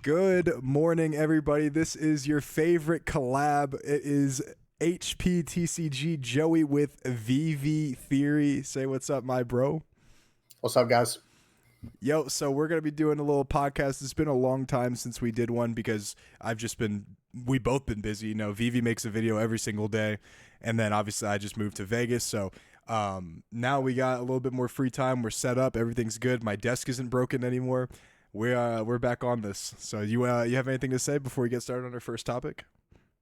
Good morning, everybody. This is your favorite collab. It is HP TCG Joey with VV Theory. Say what's up, my bro. What's up, guys? Yo, so we're going to be doing a little podcast. It's been a long time since we did one because we both been busy. You know, VV makes a video every single day. And then obviously I just moved to Vegas. So now we got a little bit more free time. We're set up. Everything's good. My desk isn't broken anymore. We're back on this. So you have anything to say before we get started on our first topic?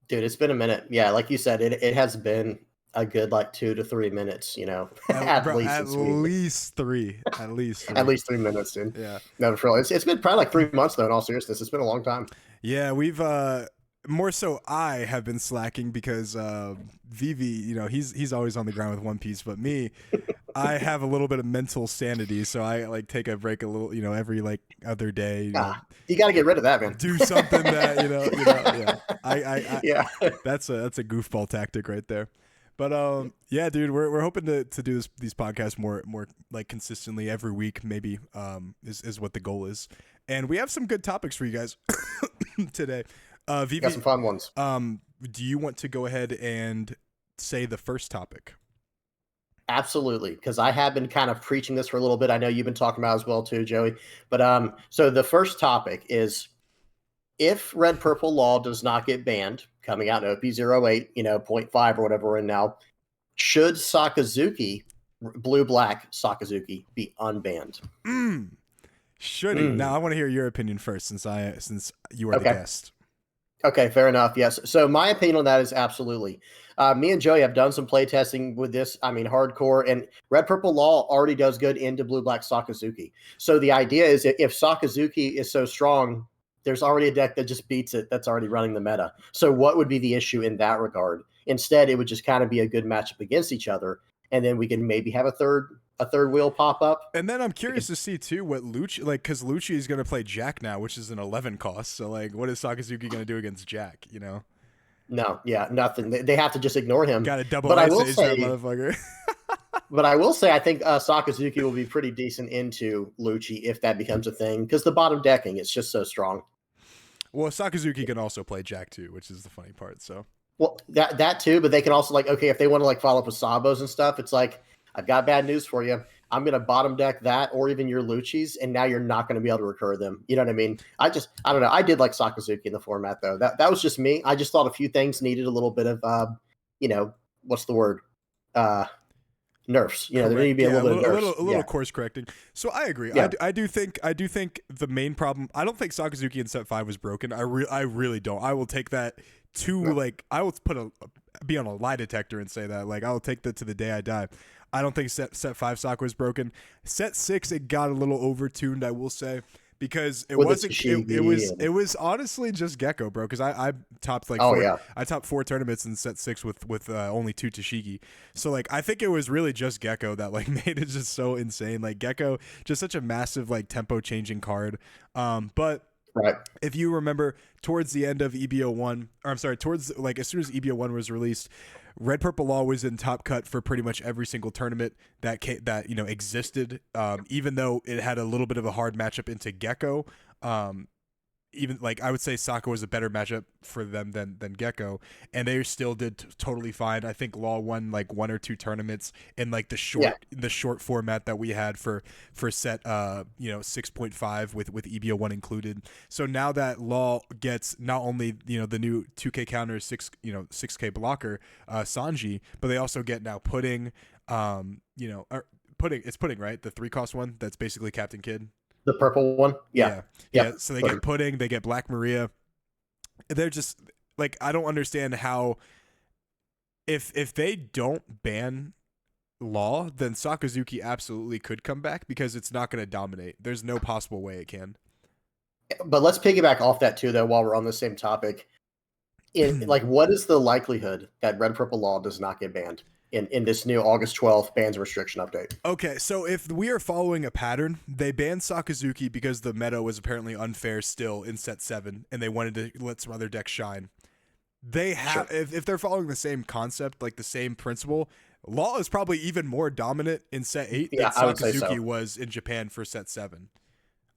Dude, it's been a minute. Yeah, like you said, it has been a good 2 to 3 minutes, At least 3. At least 3 minutes, dude. Yeah. No, for real. It's been probably 3 months though, in all seriousness. It's been a long time. Yeah, we've more so I have been slacking because VV, he's always on the ground with One Piece, but me, I have a little bit of mental sanity, so I take a break a little, every other day. You got to get rid of that, man. Do something that yeah. Yeah. That's a goofball tactic right there. But yeah, dude, we're hoping to do these podcasts more consistently every week, maybe is what the goal is. And we have some good topics for you guys today. VV, got some fun ones. Do you want to go ahead and say the first topic? Absolutely, because I have been kind of preaching this for a little bit. I know you've been talking about it as well too, Joey. But so the first topic is, if Red Purple Law does not get banned, coming out in OP08, 0.5 or whatever we're in now, should Sakazuki, Blue Black Sakazuki, be unbanned? Should he? Now I want to hear your opinion first, since you are the guest. Okay, fair enough. Yes. So my opinion on that is absolutely. Me and Joey have done some play testing with this. I mean, hardcore, and Red Purple Law already does good into Blue Black Sakazuki. So the idea is that if Sakazuki is so strong, there's already a deck that just beats it that's already running the meta. So what would be the issue in that regard? Instead, it would just kind of be a good matchup against each other, and then we can maybe have a third wheel pop up. And then I'm curious to see too what Lucci, because Lucci is going to play Jack now, which is an 11 cost. So what is Sakazuki going to do against Jack? No, yeah, nothing. They have to just ignore him. Got a double ice age that motherfucker. But I will say, I think Sakazuki will be pretty decent into Lucci if that becomes a thing, because the bottom decking is just so strong. Well, Sakazuki can also play Jack too, which is the funny part. So, well, that too, but they can also if they want to follow up with Sabos and stuff, it's I've got bad news for you. I'm going to bottom deck that or even your Lucci's, and now you're not going to be able to recur them. You know what I mean? I don't know. I did like Sakazuki in the format, though. That was just me. I just thought a few things needed a little bit of, what's the word? Nerfs. There need to be a little bit of nerfs. A little course correcting. So I agree. Yeah. I do think the main problem, I don't think Sakazuki in set 5 was broken. I really don't. I will take that to I will be on a lie detector and say that I will take that to the day I die. I don't think set 5 Saka was broken. Set 6 it got a little overtuned, I will say, because it was honestly just Gecko, bro. Because I topped I topped 4 tournaments in set 6 with only 2 Tashigi. So I think it was really just Gecko that made it just so insane. Gecko, just such a massive tempo changing card. But right. If you remember, towards the end of EBO1, or I'm sorry, towards as soon as EBO1 was released, Red Purple Law was in top cut for pretty much every single tournament that existed. Even though it had a little bit of a hard matchup into Gecko, even I would say Saka was a better matchup for them than Gecko, and they still did totally fine. I think Law won 1 or 2 tournaments in the short format that we had for set 6.5 with EBO1 included. So now that Law gets not only the new 2K counter 6K blocker Sanji, but they also get now Pudding, Pudding, it's Pudding, right? The 3-cost one that's basically Captain Kidd. The purple one? Yeah. So they get Pudding, they get Black Maria. They're just I don't understand how if they don't ban Law, then Sakazuki absolutely could come back because it's not going to dominate. There's no possible way it can. But let's piggyback off that too, though, while we're on the same topic. What is the likelihood that Red Purple Law does not get banned in this new August 12th bans restriction update? Okay, so if we are following a pattern, they banned Sakazuki because the meta was apparently unfair still in set 7, and they wanted to let some other decks shine. They have, sure. If they're following the same concept, the same principle, Law is probably even more dominant in set 8 than Sakazuki was in Japan for set 7.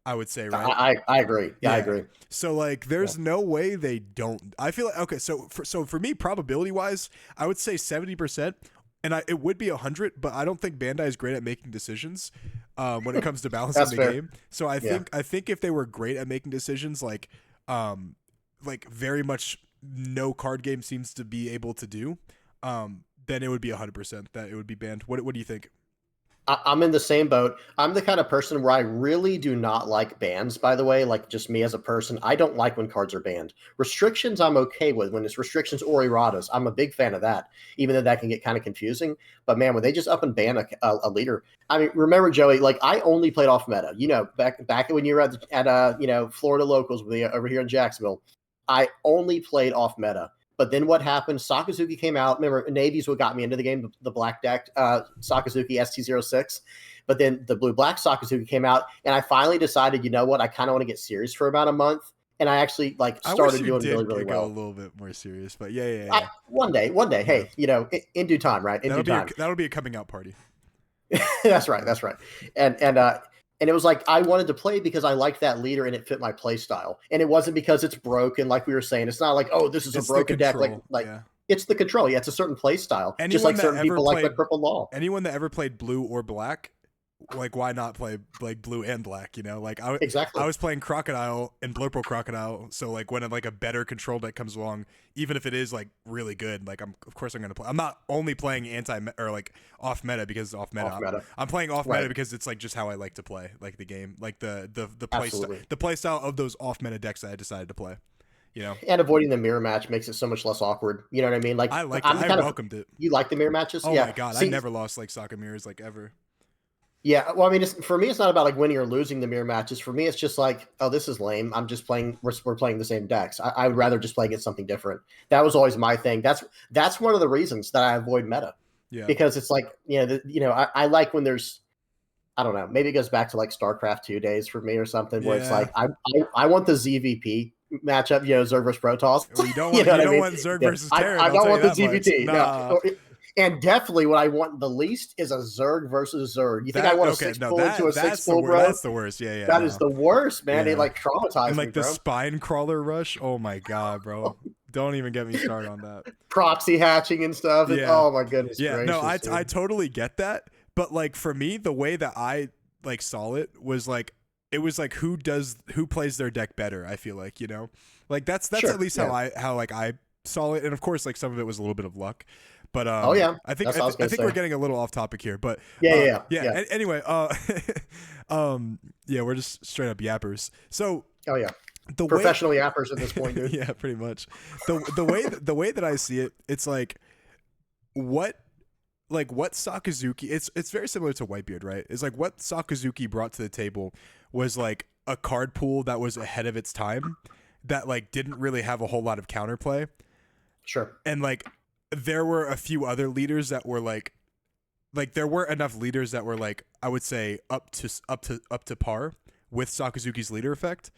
I would say, right? I agree. Yeah, I agree. So like, there's no way they don't. I feel like okay. So for me, probability wise, I would say 70%, and it would be 100, but I don't think Bandai is great at making decisions when it comes to balancing That's the fair. game. So I think if they were great at making decisions, like very much no card game seems to be able to do, then it would be 100% that it would be banned. What do you think? I'm in the same boat. I'm the kind of person where I really do not like bans, by the way, like just me as a person. I don't like when cards are banned. Restrictions, I'm okay with. When it's restrictions or erratas, I'm a big fan of that, even though that can get kind of confusing. But man, when they just up and ban a leader, I mean, remember, Joey, like I only played off meta. You know, back when you were at Florida locals with me over here in Jacksonville, I only played off meta. But then what happened? Sakazuki came out. Remember, Navy's what got me into the game, the black deck, Sakazuki ST06. But then the blue-black Sakazuki came out, and I finally decided, you know what? I kind of want to get serious for about a month. And I actually started doing really, really well. A little bit more serious, but yeah. One day. Hey, in due time, right? In due time. That'll be a coming out party. That's right. And it was like I wanted to play because I liked that leader and it fit my play style. And it wasn't because it's broken, like we were saying. It's not like, oh, this is a broken deck. It's the control. Yeah, it's a certain play style. Just like certain people like the Purple Law. Anyone that ever played blue or black, like why not play like blue and black? You know, like I was playing Crocodile and Blurple Crocodile, so like when like a better control deck comes along, even if it is like really good, like I'm gonna play. I'm not only playing or like off meta because it's off meta. I'm playing off meta because it's like just how I like to play like the game, like the play style of those off meta decks that I decided to play. You know, and avoiding the mirror match makes it so much less awkward. You know what I mean? Like I welcomed it. You like the mirror matches? Oh my god, I never lost like Sokka mirrors like ever. Yeah, well, I mean, for me, it's not about like winning or losing the mirror matches. For me, it's just like, oh, this is lame. I'm just playing. We're playing the same decks. I would rather just play against something different. That was always my thing. That's one of the reasons that I avoid meta. Yeah, because it's like I like when there's, I don't know, maybe it goes back to like StarCraft 2 days for me or something where it's like I want the ZVP matchup, Zerg versus Protoss. Well, you don't want Zerg versus Terran. I don't want the ZVT. No. And definitely what I want the least is a Zerg versus Zerg. You think I want a 6-pull into a 6-pull, bro? That's the worst. Yeah. That is the worst, man. They like traumatize me, and the spine crawler rush. Oh my god, bro. Don't even get me started on that. Proxy hatching and stuff. And, oh my goodness. Yeah, gracious, no, I totally get that. But like for me, the way that I like saw it was like it was like who plays their deck better, I feel like, Like that's at least how I saw it. And of course, like some of it was a little bit of luck. But I think we're getting a little off topic here. But yeah. Anyway, we're just straight up yappers. So professional yappers at this point, dude. Yeah, pretty much. The way that I see it, it's like what Sakazuki. It's very similar to Whitebeard, right? It's like what Sakazuki brought to the table was like a card pool that was ahead of its time, that like didn't really have a whole lot of counterplay. Sure. And like there were a few other leaders that were like there weren't enough leaders that were like, I would say up to par with Sakazuki's leader effect.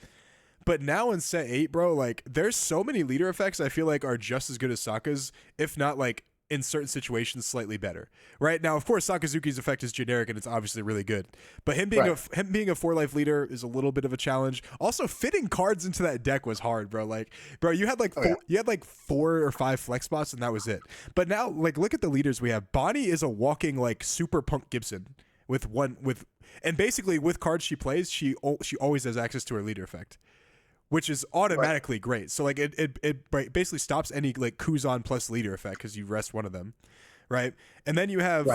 But now in set 8, bro, like there's so many leader effects I feel like are just as good as Sokka's, if not like in certain situations slightly better. Right now, of course, Sakazuki's effect is generic and it's obviously really good, but him being a 4-life leader is a little bit of a challenge. Also, fitting cards into that deck was hard, bro. Like, bro, you had like you had like 4 or 5 flex spots and that was it. But now, like, look at the leaders we have. Bonnie is a walking like super Punk Gibson and basically with cards she plays, she always has access to her leader effect, which is automatically great. So like it basically stops any like Kuzan plus leader effect because you rest one of them, right? And then you have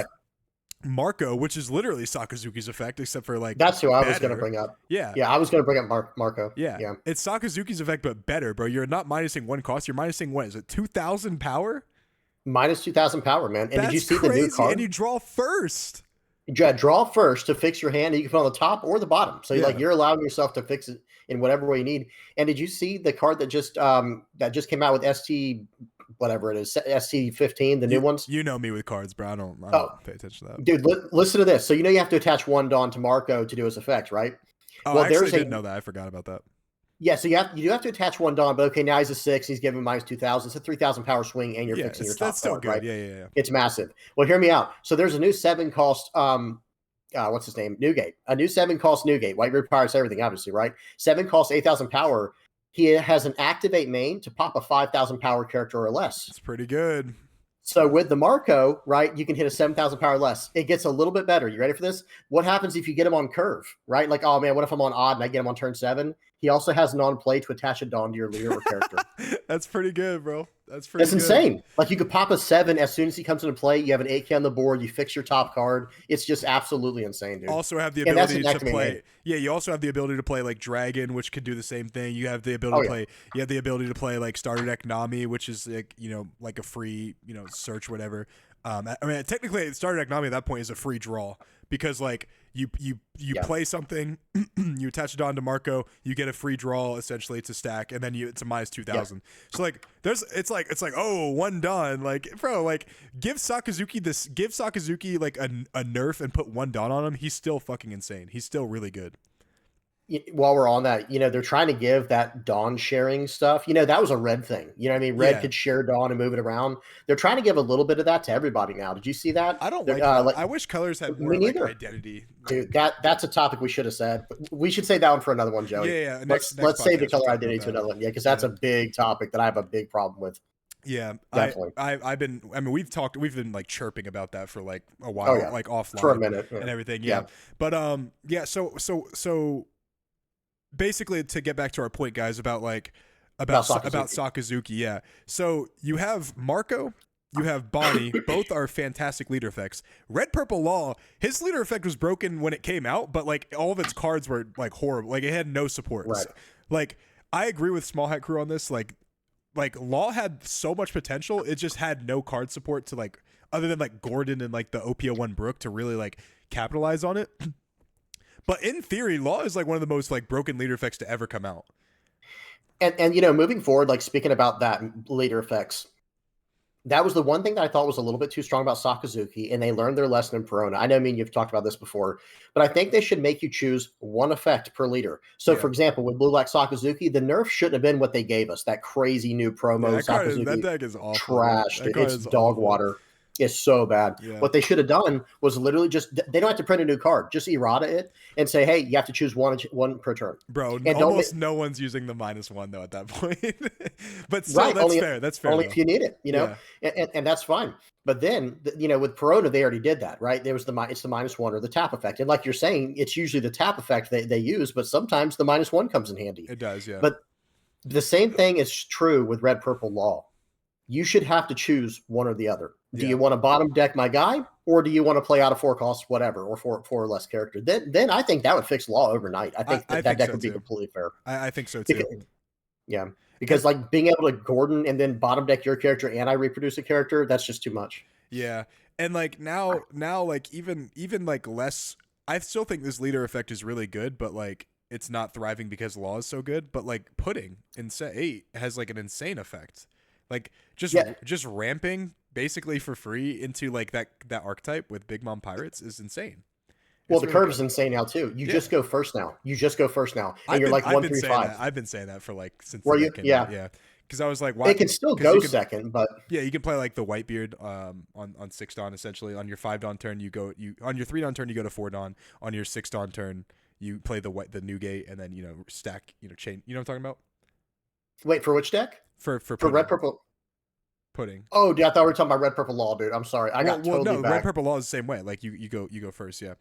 Marco, which is literally Sakazuki's effect, except for like that's who I was going to bring up. Yeah, I was going to bring up Marco. Yeah, it's Sakazuki's effect but better, bro. You're not minusing 1 cost. You're minusing what is it? 2,000 power. Minus 2,000 power, man. And that's did you see crazy. The new card? And you draw first. Draw first to fix your hand, and you can put on the top or the bottom. So you're allowing yourself to fix it in whatever way you need. And did you see the card that just came out with ST, whatever it is, ST15, the new ones? You know me with cards, bro. I don't pay attention to that. Dude, listen to this. So you have to attach 1 Dawn to Marco to do his effect, right? Oh, well, I actually didn't know that. I forgot about that. Yeah, so you do have to attach 1 Dawn, but okay, now he's a 6. He's giving minus 2,000. It's a 3,000 power swing, and you're fixing your top that's still card, good. right? Yeah. It's massive. Well, hear me out. So there's a new 7 cost what's his name? Newgate. A new 7 costs Newgate. White Red Pirates, everything, obviously, right? 7 costs 8,000 power. He has an activate main to pop a 5,000 power character or less. It's pretty good. So with the Marco, right, you can hit a 7,000 power less. It gets a little bit better. You ready for this? What happens if you get him on curve, right? Like, oh man, what if I'm on odd and I get him on turn 7? He also has non-play to attach a Dawn to your leader or character. That's pretty good, bro. That's pretty It's good. insane. Like you could pop a 7 as soon as he comes into play. You have an 8K on the board. You fix your top card. It's just absolutely insane, dude. Also have the ability to play. Yeah, you also have the ability to play like Dragon, which could do the same thing. You have the ability to play. You have the ability to play like starter deck Nami, which is like like a free search whatever. I mean, technically, starter deck Nami at that point is a free draw because like you play something, you attach it on to Marco, you get a free draw essentially to stack, and then it's a minus 2,000. So like it's like oh, one done. Like bro, like give Sakazuki like a nerf and put one Dawn on him. He's still fucking insane. He's still really good. While we're on that, they're trying to give that Dawn sharing stuff. That was a Red thing. You know what I mean? Red could share Dawn and move it around. They're trying to give a little bit of that to everybody now. Did you see that? I don't like that. I wish colors had more like identity. Dude, that's a topic we should have said. But we should say that one for another one, Joey. Yeah. Let's save the color identity to another one. Yeah, because that's a big topic that I have a big problem with. Yeah, definitely. We've been like chirping about that for like a while, like offline for a minute and everything. Yeah. But so basically, to get back to our point, guys, about Sakazuki. Yeah. So you have Marco, you have Bonnie. Both are fantastic leader effects. Red Purple Law, his leader effect was broken when it came out, but like all of its cards were like horrible. Like it had no support. Right. Like I agree with Small Hat Crew on this. Like Law had so much potential. It just had no card support to like other than like Gordon and like the OP01 Brook to really like capitalize on it. But in theory, Law is like one of the most like broken leader effects to ever come out. And moving forward, like speaking about that leader effects, that was the one thing that I thought was a little bit too strong about Sakazuki, and they learned their lesson in Perona. I know, you've talked about this before, but I think they should make you choose one effect per leader. So, for example, with Blue Black Sakazuki, the nerf shouldn't have been what they gave us, that crazy new promo Sakazuki. That deck is awful. Trash. It's dog water. It's so bad. Yeah. What they should have done was literally they don't have to print a new card. Just errata it and say, hey, you have to choose one per turn. Bro, and almost no one's using the -1 though at that point. But still, that's fair. Only if you need it, and that's fine. But then, with Perona, they already did that, right? It's the -1 or the tap effect. And like you're saying, it's usually the tap effect they use, but sometimes the -1 comes in handy. It does, yeah. But the same thing is true with Red Purple Law. You should have to choose one or the other. Do you want to bottom deck my guy, or do you want to play out of 4 costs, whatever, or 4 or less character? Then I think that would fix Law overnight. I think that deck would be completely fair. I think so too. Because like being able to Gordon and then bottom deck your character and I reproduce a character, that's just too much. Yeah, and like now like even like less. I still think this leader effect is really good, but like it's not thriving because Law is so good. But like Pudding in set 8 has like an insane effect. Like just ramping basically for free into like that archetype with Big Mom Pirates is insane. Well, the curve is insane now too. You just go first now. And you're like 135. I've been saying that for like since. Were you? Yeah. Yeah. Because I was like, why? It can still go second, but yeah, you can play like the Whitebeard on 6 Dawn essentially. On your 5 Dawn turn, on your 3 Dawn turn you go to 4 Dawn. On your 6 Dawn turn, you play the Newgate and then stack chain. You know what I'm talking about? Wait, for which deck? For Red Purple Pudding. Oh, dude, I thought we were talking about Red Purple Law, dude. I'm sorry. I got totally back. Red Purple Law is the same way. Like you go first, yeah.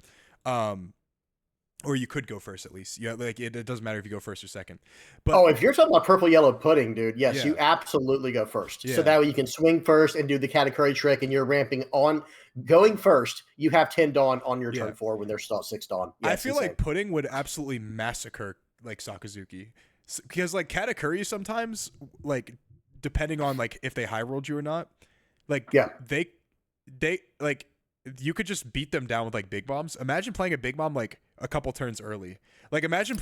Or you could go first at least. Yeah, like it doesn't matter if you go first or second. But if you're talking about Purple Yellow Pudding, dude, yes, you absolutely go first. So that way you can swing first and do the Katakuri trick, and you're ramping on. Going first, you have 10 Dawn on your turn 4 when there's still 6 Dawn. Yeah, I feel like Pudding would absolutely massacre like Sakazuki. Because like Katakuri sometimes, like depending on like if they high rolled you or not, like they like you could just beat them down with like big bombs. Imagine playing a big bomb like a couple turns early. Like imagine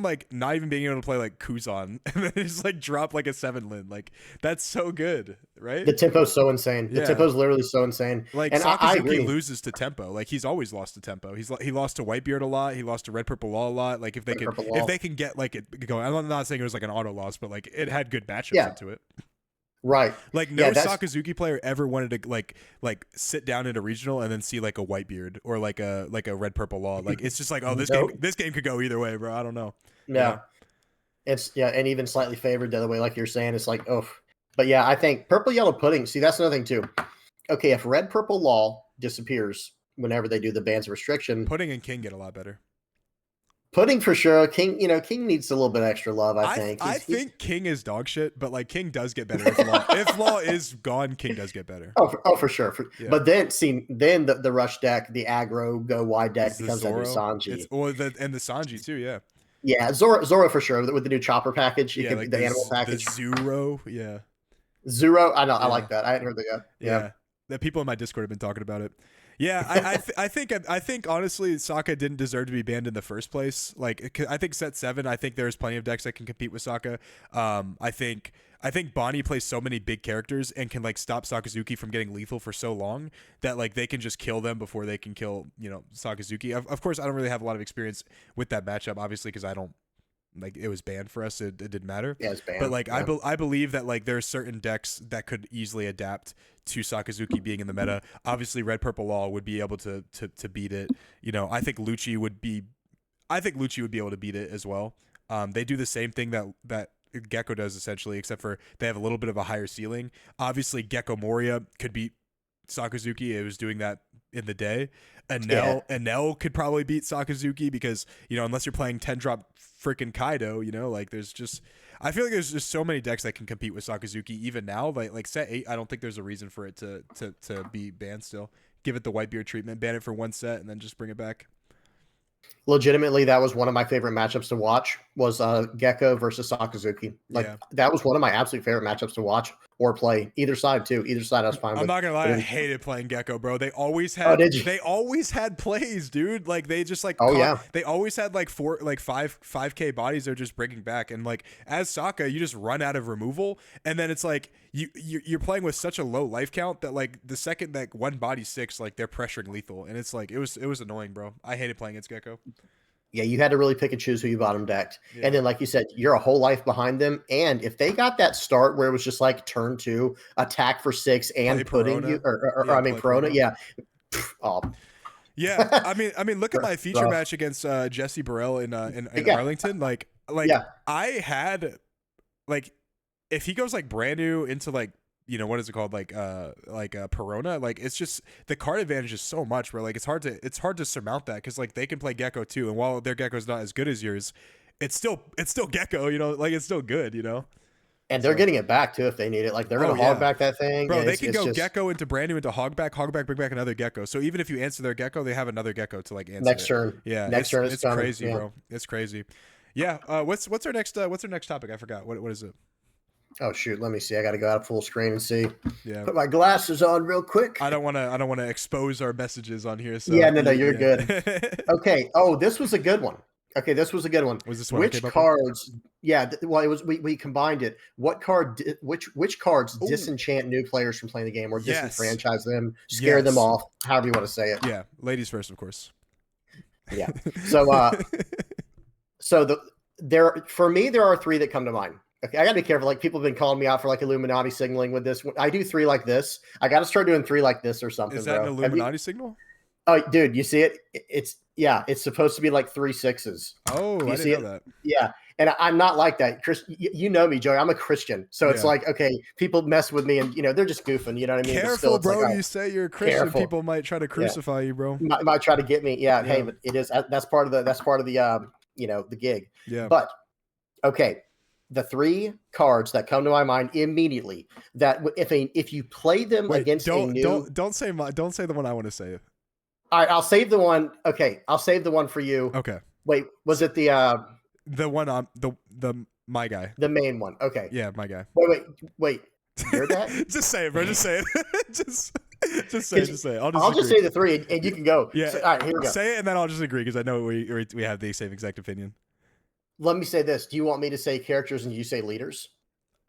like not even being able to play like Kuzan and then just like drop like a 7-lin. Like that's so good, right? The tempo's so insane. The tempo's literally so insane. Like and Sakazuki loses to tempo. Like he's always lost to tempo. He lost to Whitebeard a lot. He lost to Red Purple Law a lot. Like if they can get like it going. I'm not saying it was like an auto loss, but like it had good matchups into it. Right. Like Yeah, no that's Sakazuki player ever wanted to like sit down in a regional and then see like a Whitebeard or like a red purple law. Like it's just like, oh, no. this game could go either way, bro. I don't know. Yeah. And even slightly favored the other way, like you're saying. It's like, oh, but yeah, I think purple yellow pudding. See, that's another thing too. Okay, if red purple law disappears whenever they do the bans of restriction, Pudding and King get a lot better. pudding for sure. King, King needs a little bit extra love. I think. I think King is dog shit, but like King does get better if law is gone. King does get better. For sure. But then, then the rush deck, the aggro go wide deck becomes that new Sanji. And the Sanji too. Yeah. Yeah, Zoro for sure with the new chopper package. Yeah, like the animal package. The Zuro. Yeah. Zuro. I know. Yeah. I like that. I hadn't heard that yet. Yeah. The people in my Discord have been talking about it. Yeah, I think honestly, Sokka didn't deserve to be banned in the first place. Like, I think set 7, I think there's plenty of decks that can compete with Sokka. I think Bonnie plays so many big characters and can like stop Sakazuki from getting lethal for so long that like they can just kill them before they can kill Sakazuki. Of course, I don't really have a lot of experience with that matchup, obviously, because I don't. Like it was banned for us, it didn't matter. Yeah, it's banned. But like I believe that like there are certain decks that could easily adapt to Sakazuki being in the meta. Obviously, red purple law would be able to beat it. I think Lucci would be able to beat it as well. They do the same thing that Gecko does essentially, except for they have a little bit of a higher ceiling. Obviously, Gecko Moria could beat Sakazuki. It was doing that in the day. Enel could probably beat Sakazuki because unless you're playing 10-drop freaking Kaido, like there's just I feel like there's just so many decks that can compete with Sakazuki even now. Like set 8, I don't think there's a reason for it to be banned still. Give it the Whitebeard treatment, ban it for one set, and then just bring it back. Legitimately, that was one of my favorite matchups to watch. Was Gecko versus Sakazuki. That was one of my absolute favorite matchups to watch or play. Either side too. Either side I was fine with. I'm not gonna lie, I hated playing Gecko, bro. They always had they always had plays, dude. Like they just like they always had like 5k bodies they're just bringing back, and like as Sokka, you just run out of removal, and then it's like you're playing with such a low life count that like the second that one body's 6, like they're pressuring lethal, and it's like it was annoying, bro. I hated playing against Gecko. Yeah, you had to really pick and choose who you bottom decked. Yeah. And then, like you said, you're a whole life behind them. And if they got that start where it was just like turn 2, attack for 6, and putting you, Perona, yeah. Oh. Yeah, I mean, look at my feature match against Jesse Burrell in Arlington. Like I had like if he goes like brand new into like what is it called like Perona, like it's just the card advantage is so much where like it's hard to surmount that because like they can play Gecko too, and while their Gecko's not as good as yours, it's still Gecko, like it's still good, and they're getting it back too if they need it. Like they're gonna hog back that thing, bro. They can go Gecko into brand new into hogback, bring back another Gecko. So even if you answer their Gecko, they have another Gecko to like answer next turn. Yeah, next turn it's crazy, bro. It's crazy. Yeah. What's our next topic? I forgot. What is it? Oh shoot, let me see. I got to go out full screen and see. Yeah. Put my glasses on real quick. I don't want to expose our messages on here. So yeah, no, you're good. Okay. Oh, this was a good one. Okay, this was a good one. Was this one? Which cards? Yeah. Well, it was. We combined it. What card? Which cards disenchant new players from playing the game or disenfranchise them, scare them off? However you want to say it. Yeah, ladies first, of course. Yeah. So, for me, there are 3 that come to mind. Okay, I gotta be careful. Like people have been calling me out for like Illuminati signaling with this. I do 3 like this. I got to start doing 3 like this or something. Is that an Illuminati signal? Oh, dude, you see it? It's supposed to be like 3 6s. Oh, I didn't know that. Yeah, and I'm not like that, Chris. You know me, Joey. I'm a Christian, so it's like okay, people mess with me, and they're just goofing. You know what I mean? Careful, bro. Like, you say you're a Christian, careful. People might try to crucify you, bro. Might try to get me. Yeah. Hey, but it is. That's part of the the gig. Yeah. But okay. The 3 cards that come to my mind immediately that if you play them against don't say the one I want to say. All right, I'll save the one. Okay, I'll save the one for you. Okay. Wait, was it the one on the my guy? The main one. Okay. Yeah, my guy. Wait. Hear that? Just say it, bro. Just say it. just say it. I'll just say the 3 and you can go. Yeah. So, all right, here we go. Say it and then I'll just agree because I know we have the same exact opinion. Let me say this. Do you want me to say characters and you say leaders?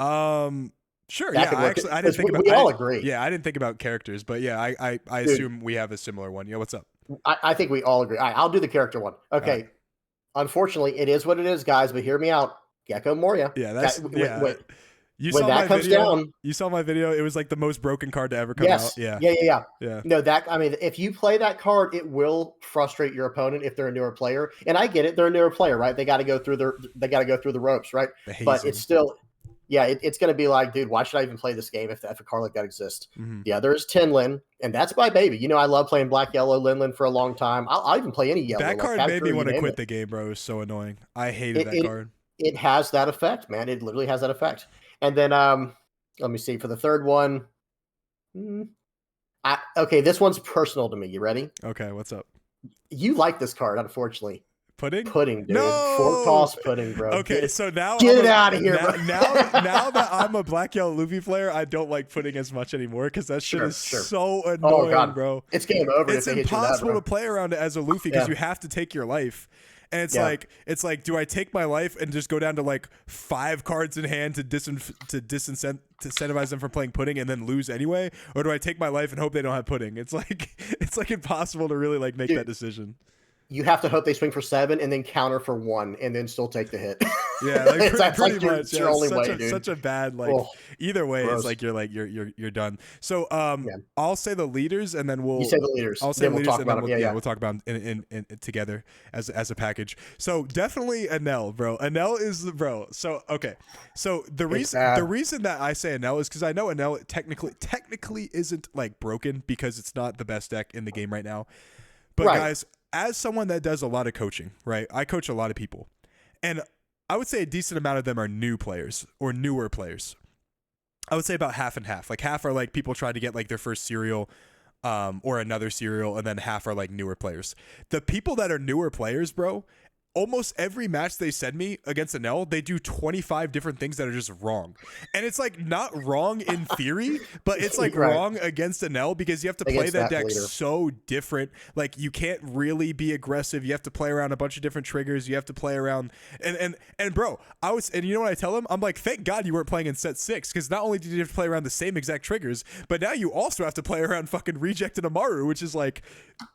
Sure. I didn't think about. We all agree. Yeah, I didn't think about characters, but yeah, I assume we have a similar one. Yeah, what's up? I think we all agree. All right, I'll do the character one. Okay. Right. Unfortunately, it is what it is, guys. But hear me out. Gecko Moria. Yeah, that's wait. You When saw that my comes video. down, You saw my video. It was like the most broken card to ever come out. yes, Yeah. yeah. Yeah. No, that I mean, if you play that card, it will frustrate your opponent if they're a newer player. And I get it; they're a newer player, right? They got to go through the ropes, right? The But it's hazing. still, yeah, it's going to be like, dude, why should I even play this game if a card like that exists? Mm-hmm. The other is Tinlin, and that's my baby. You know, I love playing black, yellow, Linlin for a long time. I'll even play any yellow. That like card made me Kagura, you want to name quit it. the game, bro. It was so annoying. I hated It, that it card. it has that effect, man. It literally has that effect. And then let me see for the third one. Okay, this one's personal to me. You ready? Okay, what's up? You like this card, unfortunately. Pudding? Pudding, dude. No! 4-cost pudding, bro. Okay, so now get it out of here, now, bro. now that I'm a black yellow Luffy player, I don't like pudding as much anymore because that shit is so annoying, bro. It's game over. It's impossible to play around it as a Luffy because you have to take your life. And it's like, do I take my life and just go down to like 5 cards in hand to disincentivize them from playing pudding and then lose anyway, or do I take my life and hope they don't have pudding? It's like impossible to really like make that decision. You have to hope they swing for 7 and then counter for 1 and then still take the hit. Yeah, like pretty much. It's your only way, dude. Such a bad either way. Gross. It's like you're done. So I'll say the leaders and then we'll. You say the leaders. I'll say the leaders and then we'll talk about them in together as a package. So definitely Enel, bro. Enel is the bro. So okay. So the reason that I say Enel is because I know Enel technically isn't like broken because it's not the best deck in the game right now. But guys, as someone that does a lot of coaching, right? I coach a lot of people. And I would say a decent amount of them are new players or newer players. I would say about half and half. Like half are like people trying to get like their first serial or another serial, and then half are like newer players. The people that are newer players, bro, almost every match they send me against Enel, they do 25 different things that are just wrong. And it's like not wrong in theory, but it's like wrong against Enel because you have to play that deck so different. Like you can't really be aggressive. You have to play around a bunch of different triggers. You have to play around and bro, and you know what I tell him? I'm like, thank God you weren't playing in set 6 because not only did you have to play around the same exact triggers, but now you also have to play around fucking Reject and Amaru, which is like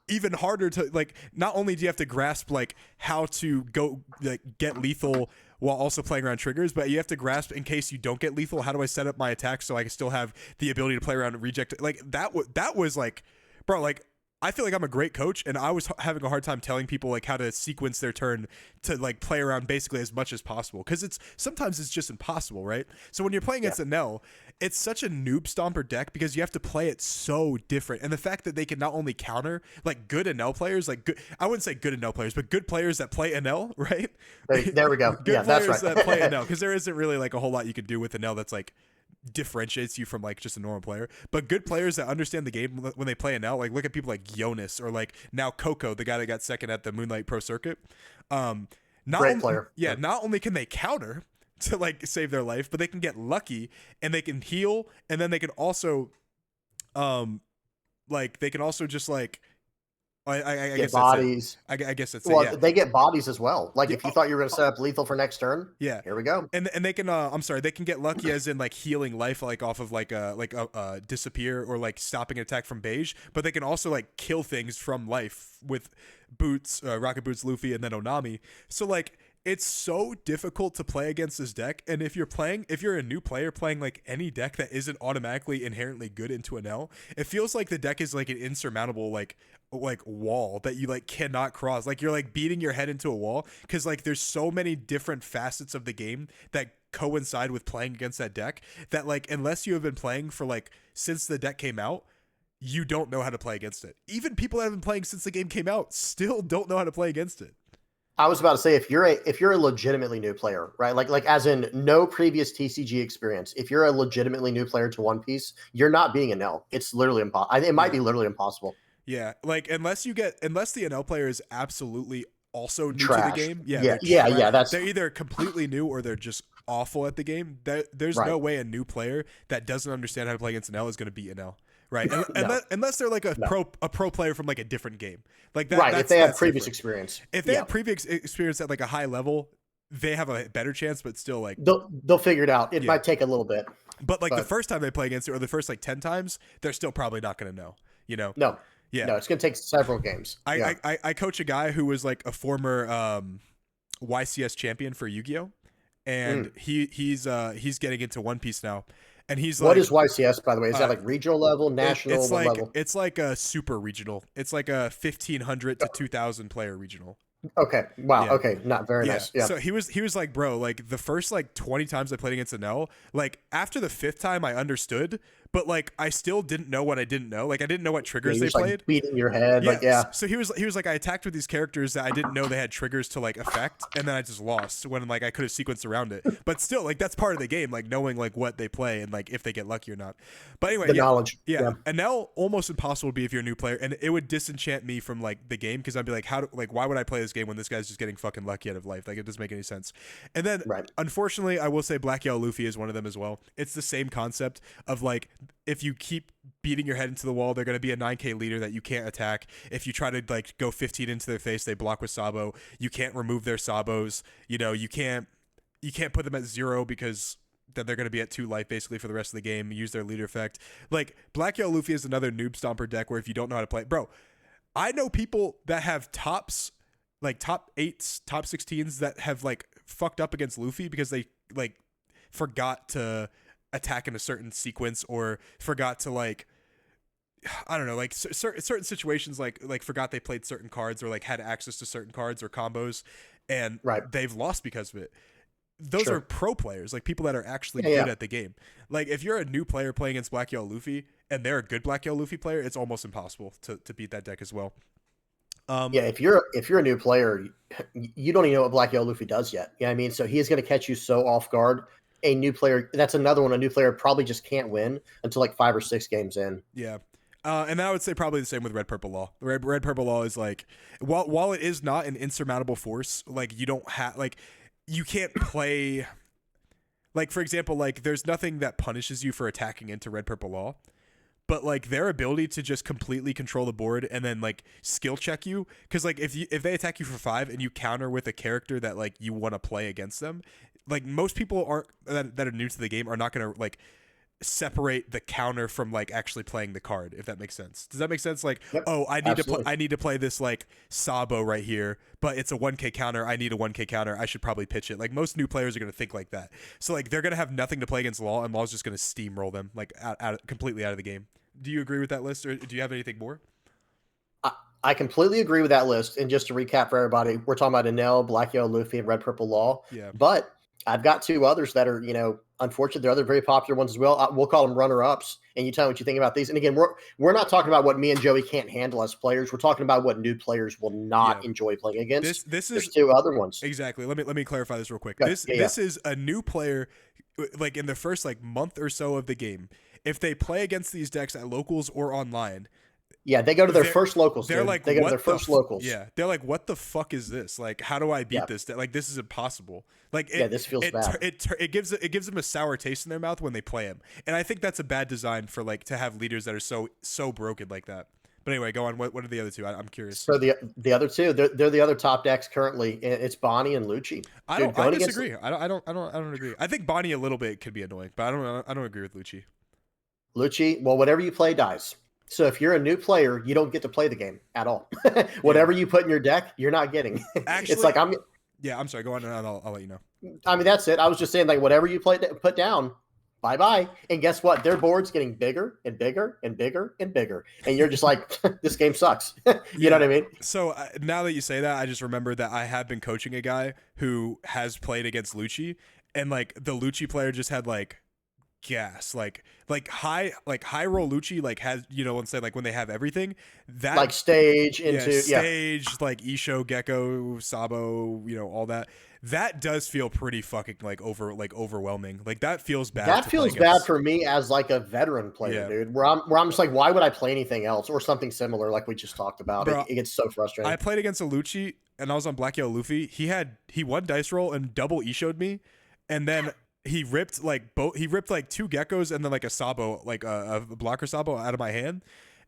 even harder to like. Not only do you have to grasp like how to go like get lethal while also playing around triggers, but you have to grasp in case you don't get lethal, how do I set up my attack so I can still have the ability to play around and reject. Like that was like, bro, like I feel like I'm a great coach, and I was having a hard time telling people like how to sequence their turn to like play around basically as much as possible because sometimes it's just impossible, right? So when you're playing against Enel, it's such a noob stomper deck because you have to play it so different, and the fact that they can not only counter like good Enel players, like good, I wouldn't say good Enel players, but good players that play Enel, right? There we go. Good that's players right. that play Enel, because there isn't really like a whole lot you could do with Enel that's like differentiates you from like just a normal player. But good players that understand the game when they play Enel, like look at people like Jonas or like now Coco, the guy that got second at the Moonlight Pro Circuit. Great player. Yeah, not only can they counter to like save their life, but they can get lucky and they can heal, and then they can also just like I guess bodies. I guess that's well, they get bodies as well. Like if you thought you were going to set up lethal for next turn, here we go. And they can they can get lucky as in like healing life like off of like a disappear or like stopping an attack from beige, but they can also like kill things from life with boots, rocket boots, Luffy, and then Onami. So like it's so difficult to play against this deck, and if you're a new player playing like any deck that isn't automatically inherently good into Enel, it feels like the deck is like an insurmountable like wall that you like cannot cross. Like you're like beating your head into a wall because like there's so many different facets of the game that coincide with playing against that deck that like unless you have been playing for like since the deck came out, you don't know how to play against it. Even people that have been playing since the game came out still don't know how to play against it. I was about to say, if you're a legitimately new player, right? Like as in no previous TCG experience, if you're a legitimately new player to One Piece, you're not being Enel. It's literally impossible. It might be literally impossible. Yeah, like unless the Enel player is absolutely also new trash. to the game. They're either completely new or they're just awful at the game. There's no way a new player that doesn't understand how to play against Enel is going to beat Enel. Right, unless they're like a pro player from like a different game, like that. Right, if they have previous experience. If they have previous experience at like a high level, they have a better chance. But still, like they'll figure it out. It might take a little bit. But like the first time they play against it, or the first like 10 times, they're still probably not going to know. You know? No. Yeah. No, it's going to take several games. I coach a guy who was like a former YCS champion for Yu-Gi-Oh. and Mm. he's getting into One Piece now, and he's What like, is YCS, by the way? Is that like regional level, national, it's what like level? it's like a super regional. It's like a 1,500 to 2,000 player regional. Okay. Wow. Yeah. Okay. Not very Yeah. nice. Yeah. So he was like, bro, like the first like 20 times I played against Anel, like after the fifth time I understood, but like I still didn't know what I didn't know. Like I didn't know what Yeah. triggers You're they just like played. beating your head. Yeah. Like, yeah. So he was like, I attacked with these characters that I didn't know they had triggers to like affect, and then I just lost when like I could have sequenced around it. But still, like that's part of the game, like knowing like what they play and like if they get lucky or not. But anyway, The yeah. knowledge. Yeah, Yeah. and now almost impossible to be if you're a new player, and it would disenchant me from like the game because I'd be like, why would I play this game when this guy's just getting fucking lucky out of life? Like it doesn't make any sense. And then, Right. unfortunately, I will say Black Yellow Luffy is one of them as well. It's the same concept of like if you keep beating your head into the wall, they're going to be a 9K leader that you can't attack. If you try to like go 15 into their face, they block with Sabo. You can't remove their Sabos. You know, you can't put them at 0 because then they're going to be at 2 life basically for the rest of the game. Use their leader effect. Like Black Yellow Luffy is another noob stomper deck where if you don't know how to play, bro, I know people that have tops, like top 8s, top 16s that have like fucked up against Luffy because they like forgot to attack in a certain sequence or forgot to like, I don't know, like certain situations, like forgot they played certain cards or like had access to certain cards or combos, and Right. they've lost because of it. Those Sure. are pro players, like people that are actually Yeah, good yeah. at the game. Like if you're a new player playing against Black Yellow Luffy and they're a good Black Yellow Luffy player, it's almost impossible to beat that deck as well. Yeah, if you're a new player, you don't even know what Black Yellow Luffy does yet. Yeah, I mean, so he is going to catch you so off guard. A new player, that's another one. A new player probably just can't win until like 5 or 6 games in. Yeah. And I would say probably the same with Red Purple Law. Red Purple Law is like, while it is not an insurmountable force, like you don't have like you can't play, like for example, like there's nothing that punishes you for attacking into Red Purple Law, but like their ability to just completely control the board and then like skill check you, because like if they attack you for 5 and you counter with a character that like you want to play against them, like most people aren't that are new to the game are not gonna like separate the counter from like actually playing the card, if that makes sense. Does that make sense? Like, Yep, oh, absolutely. I need to play this like Sabo right here, but it's a 1K counter. I need a 1K counter. I should probably pitch it. Like most new players are going to think like that. So like they're going to have nothing to play against Law, and Law's just going to steamroll them like completely out of the game. Do you agree with that list, or do you have anything more? I completely agree with that list. And just to recap for everybody, we're talking about Enel, Black Yellow Luffy, and Red Purple Law. Yeah. But I've got 2 others that are, unfortunately, they're other very popular ones as well. We'll call them runner-ups. And you tell me what you think about these. And again, we're not talking about what me and Joey can't handle as players. We're talking about what new players will not enjoy playing against. This There's is 2 other ones. exactly. Let me clarify this real quick. Yeah, This is a new player, like in the first like month or so of the game. If they play against these decks at locals or online, yeah, they go to their they're- first locals. they're Dude. like, they go to what their the first locals. Yeah, they're like, what the fuck is this? Like, how do I beat Yeah. this? Like, this is impossible. Like, Yeah, this feels bad. It gives them a sour taste in their mouth when they play him, and I think that's a bad design for like to have leaders that are so broken like that. But anyway, go on. What are the other 2? I'm curious. So the other 2, they're the other top decks currently. It's Bonnie and Lucci. I disagree. I don't agree. I think Bonnie a little bit could be annoying, but I don't agree with Lucci. Lucci, well, whatever you play dies. So if you're a new player, you don't get to play the game at all. Whatever you put in your deck, you're not getting. Actually, it's like I'm sorry. Go on, and I'll let you know. I mean, that's it. I was just saying, like, whatever you put down, bye bye. And guess what? Their board's getting bigger and bigger and bigger and bigger, and you're just like, this game sucks. You know what I mean? So now that you say that, I just remember that I have been coaching a guy who has played against Lucci, and like the Lucci player just had like gas, like high roll Lucci, like has, let's say like when they have everything that Like stage into stage, like Isho, Gecko, Sabo, all that does feel pretty fucking like overwhelming. Like that feels bad. That feels bad for me as like a veteran player, dude. Where I'm just like, why would I play anything else or something similar like we just talked about? Bro, it gets so frustrating. I played against a Lucci and I was on Black Yellow Luffy. He won dice roll and double Isho'd me, and then he ripped like 2 Geckos and then like a Sabo, like a blocker Sabo out of my hand,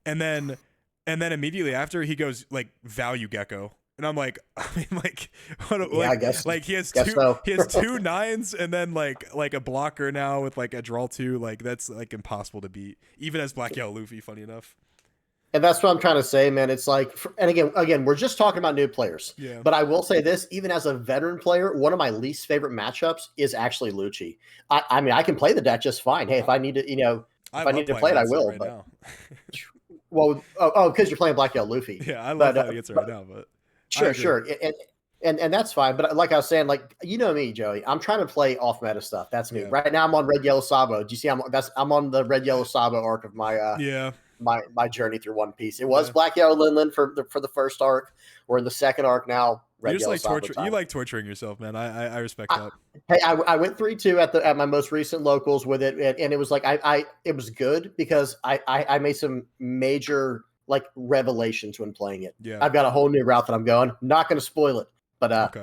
and then immediately after he goes like value Gecko. And I'm like, I mean, like, I guess like he has guess 2 so. he has 2 9s and then like a blocker now with like a draw 2. Like that's like impossible to beat, even as Black Yellow Luffy. Funny enough. And that's what I'm trying to say, man. It's like, and again, we're just talking about new players. Yeah. But I will say this, even as a veteran player, one of my least favorite matchups is actually Lucci. I mean, I can play the deck just fine. Hey, if I need to, if I need to play it, I will. Right now. Well, because you're playing Black Yellow Luffy. Yeah, I love playing against it right now, but sure. And that's fine. But like I was saying, like, you know me, Joey, I'm trying to play off meta stuff. That's me. Yeah. Right now I'm on Red Yellow Sabo. Do you see I'm on the Red Yellow Sabo arc of my my journey through One Piece. It was Black Yellow Linland for the first arc. We're in the second arc now. You just like torture. You like torturing yourself, man. I respect that. Hey, I went 3-2 at my most recent locals with it, and it was like it was good because I made some major like revelations when playing it. Yeah, I've got a whole new route that I'm going. Not going to spoil it, but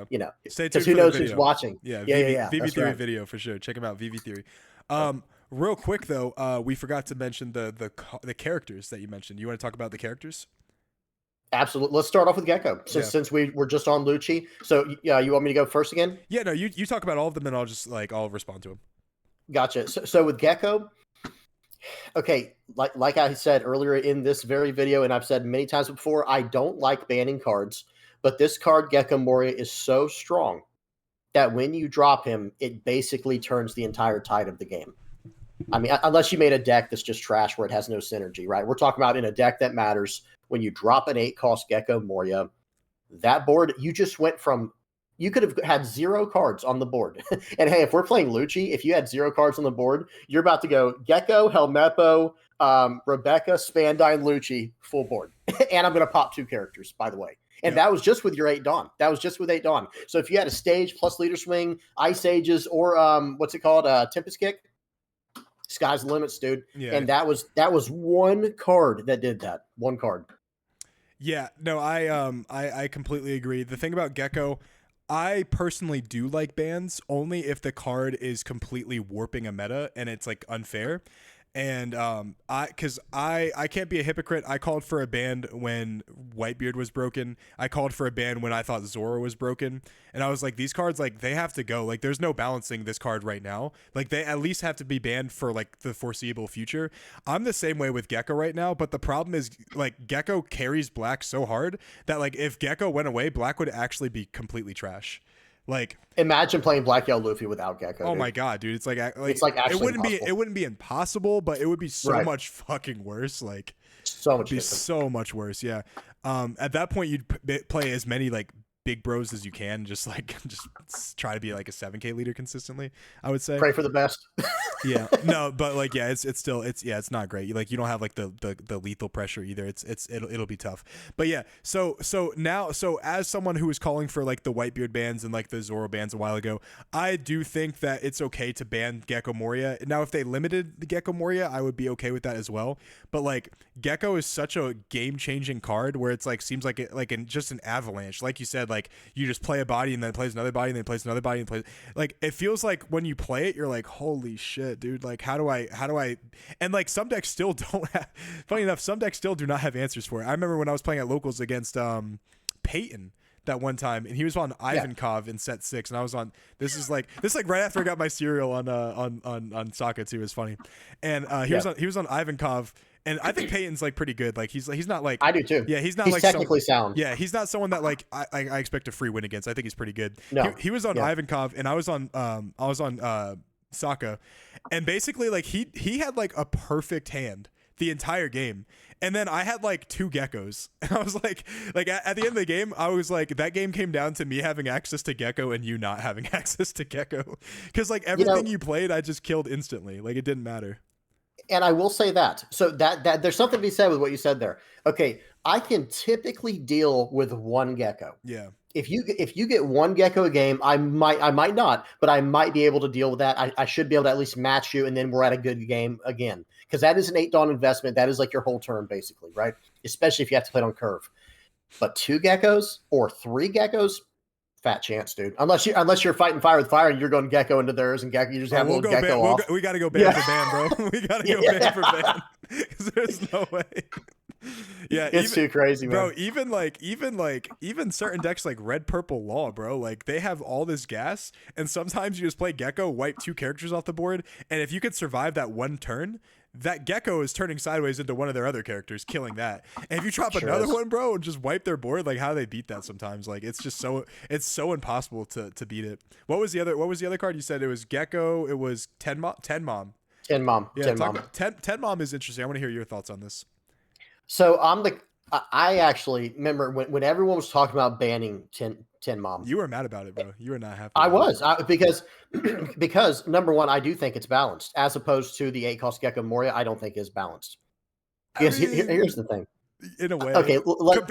stay tuned. Who knows who's watching? Yeah. VV Theory right. video for sure. Check him out, VV Theory. Real quick though, we forgot to mention the characters that you mentioned. You want to talk about the characters? Absolutely. Let's start off with Gecko since we were just on Lucci. So you want me to go first again? Yeah, no, you talk about all of them and I'll respond to them. Gotcha. So with Gecko, okay, like I said earlier in this very video, and I've said many times before, I don't like banning cards, but this card Gecko Moria is so strong that when you drop him, it basically turns the entire tide of the game. I mean, unless you made a deck that's just trash where it has no synergy, right? We're talking about in a deck that matters. When you drop an 8-cost Gecko Moria, that board, you just went from, you could have had 0 cards on the board. And hey, if we're playing Lucci, if you had 0 cards on the board, you're about to go Gecko, Helmeppo, Rebecca, Spandine, Lucci, full board. And I'm going to pop 2 characters, by the way. And that was just with your 8 Dawn. That was just with 8 Dawn. So if you had a stage plus Leader Swing, Ice Ages, or what's it called? Tempest Kick. Sky's the limits, dude. Yeah. And that was one card that did that. One card. Yeah, no, I completely agree. The thing about Gecko, I personally do like bans only if the card is completely warping a meta and it's like unfair. And I can't be a hypocrite. I called for a ban when Whitebeard was broken. I called for a ban when I thought Zoro was broken. And I was like, these cards, like, they have to go. Like, there's no balancing this card right now. Like, they at least have to be banned for like the foreseeable future. I'm the same way with Gecko right now, but the problem is like Gecko carries black so hard that like if Gecko went away, black would actually be completely trash. Like, imagine playing Black Yellow Luffy without Gecko. Oh my god, dude! It's like actually it wouldn't be impossible, but it would be so much fucking worse. Like, so much. So much worse. Yeah. At that point, you'd play as many like big bros as you can. Just try to be like a 7K leader consistently. I would say. Pray for the best. Yeah. No, but like it's still it's not great. Like you don't have like the lethal pressure either. It'll be tough. But yeah. So as someone who was calling for like the Whitebeard bans and like the Zoro bans a while ago, I do think that it's okay to ban Gecko Moria. Now if they limited the Gecko Moria, I would be okay with that as well. But like Gecko is such a game changing card where it's like seems like it like in just an avalanche. Like you said, like you just play a body and then it plays another body and then it plays another body and plays like it feels like when you play it, you're like, holy shit, dude, like how do I and like some decks still don't have, funny enough, some decks still do not have answers for it. I remember when I was playing at locals against Peyton that one time, and he was on Ivankov in set 6, and I was on this is like right after I got my cereal on Saka too. Is funny, and he was on Ivankov. And I think Peyton's like pretty good. Like he's not like I do too. Yeah, he's not he's like technically sound. Yeah, he's not someone that like I expect a free win against. I think he's pretty good. No, he was on Ivankov, and I was on Saka, and basically like he had like a perfect hand the entire game. And then I had like 2 geckos. And I was like at the end of the game, I was like, that game came down to me having access to Gecko and you not having access to Gecko. Because like everything you played, I just killed instantly. Like it didn't matter. And I will say that. So that there's something to be said with what you said there. Okay, I can typically deal with 1 Gecko. Yeah. If you get 1 Gecko a game, I might not, but I might be able to deal with that. I should be able to at least match you, and then we're at a good game again. Because that is an 8 Dawn investment. That is like your whole turn, basically, right? Especially if you have to play it on curve. But 2 Geckos or 3 Geckos, fat chance, dude. Unless you're fighting fire with fire and you're going Gecko into theirs and Gecko, you just have a little Gecko off. We got to go ban for ban, bro. We got to go ban for ban. Because there's no way. Yeah, it's too crazy, man. Bro. Even certain decks like Red Purple Law, bro, like they have all this gas, and sometimes you just play Gecko, wipe 2 characters off the board, and if you could survive that one turn, that Gecko is turning sideways into one of their other characters, killing that. And if you drop Sure another is. one, bro, and just wipe their board, like how they beat that sometimes, like it's just so impossible to beat it. What was the other card you said? It was Gecko. It was Ten Mom. Ten Mom. Yeah, Ten talk Mom. about Ten Mom is interesting. I want to hear your thoughts on this. So I actually remember when everyone was talking about banning Ten Mom. You were mad about it, bro. You were not happy. I was because number one, I do think it's balanced as opposed to the 8-cost Gecko Moria. I don't think is balanced. Because here's the thing. In a way, Okay,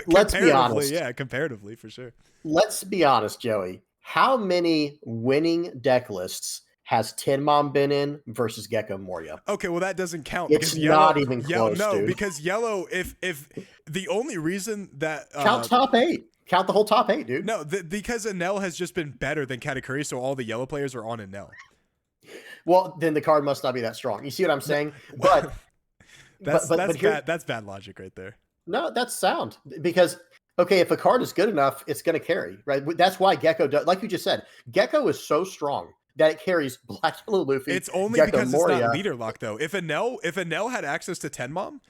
let's be honest. Yeah, comparatively, for sure. Let's be honest, Joey. How many winning deck lists has Tin Mom been in versus Gecko Moria? Okay, well that doesn't count. It's not even close, no, dude. because yellow. If the only reason that count top 8, count the whole top 8, dude. No, because Enel has just been better than Katakuri, so all the yellow players are on Enel. Well, then the card must not be that strong. You see what I'm saying? But that's bad logic right there. No, that's sound because okay, if a card is good enough, it's going to carry, right? That's why Gecko does, like you just said, Gecko is so strong that it carries Black Yellow Luffy. It's only Gecko because Moria. it's not leader lock though. If Enel had access to Ten Mom,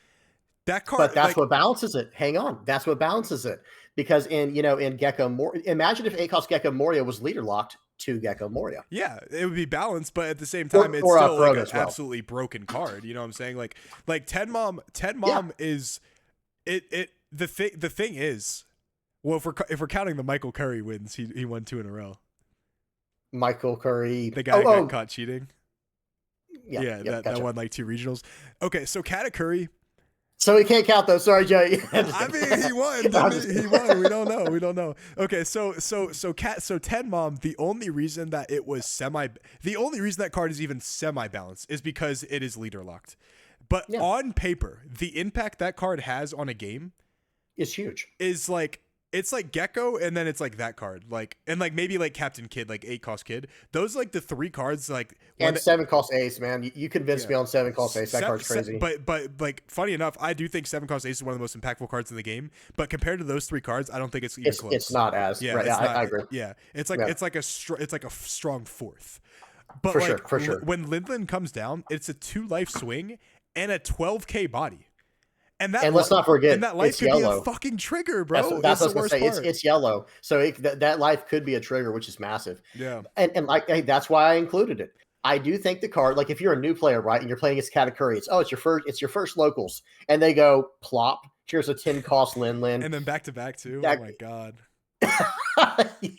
that card. But that's what balances it. Hang on, that's what balances it because in Gecko Moria, imagine if 8-cost Gecko Moria was leader locked to Gecko Moria. Yeah, it would be balanced, but at the same time, it's still like an absolutely broken card. You know what I'm saying? Like Ten Mom is it. The thing is, well, if we're counting the Michael Curry wins, he won 2 in a row. Michael Curry, the guy who got caught cheating. Yeah, that won like 2 regionals. Okay, so Katakuri. So he can't count those. Sorry, Joey. I mean, he won. He won. We don't know. Okay, so Ten Mom. The only reason that card is even semi balanced is because it is leader locked. But on paper, the impact that card has on a game is huge. Is like it's like Gecko, and then it's like that card, and maybe like Captain Kid, like 8-cost Kid. Those like the 3 cards, like and 7-cost Ace, man. You convinced me on 7-cost Ace. That card's crazy. But like funny enough, I do think 7-cost Ace is one of the most impactful cards in the game. But compared to those 3 cards, I don't think it's even close. It's not as right. I agree. Yeah, it's like a strong 4th. But for sure. When Lindland comes down, it's a 2-life swing and a 12K body. And let's not forget, that life could yellow. be a fucking trigger, bro. That's what I was gonna say. It's yellow, so that life could be a trigger, which is massive. Yeah, and like that's why I included it. I do think the card, like if you're a new player, right, and you're playing against Katakuri, it's your first locals, and they go plop. Here's a 10-cost Lin, and then back to back too. Oh my god.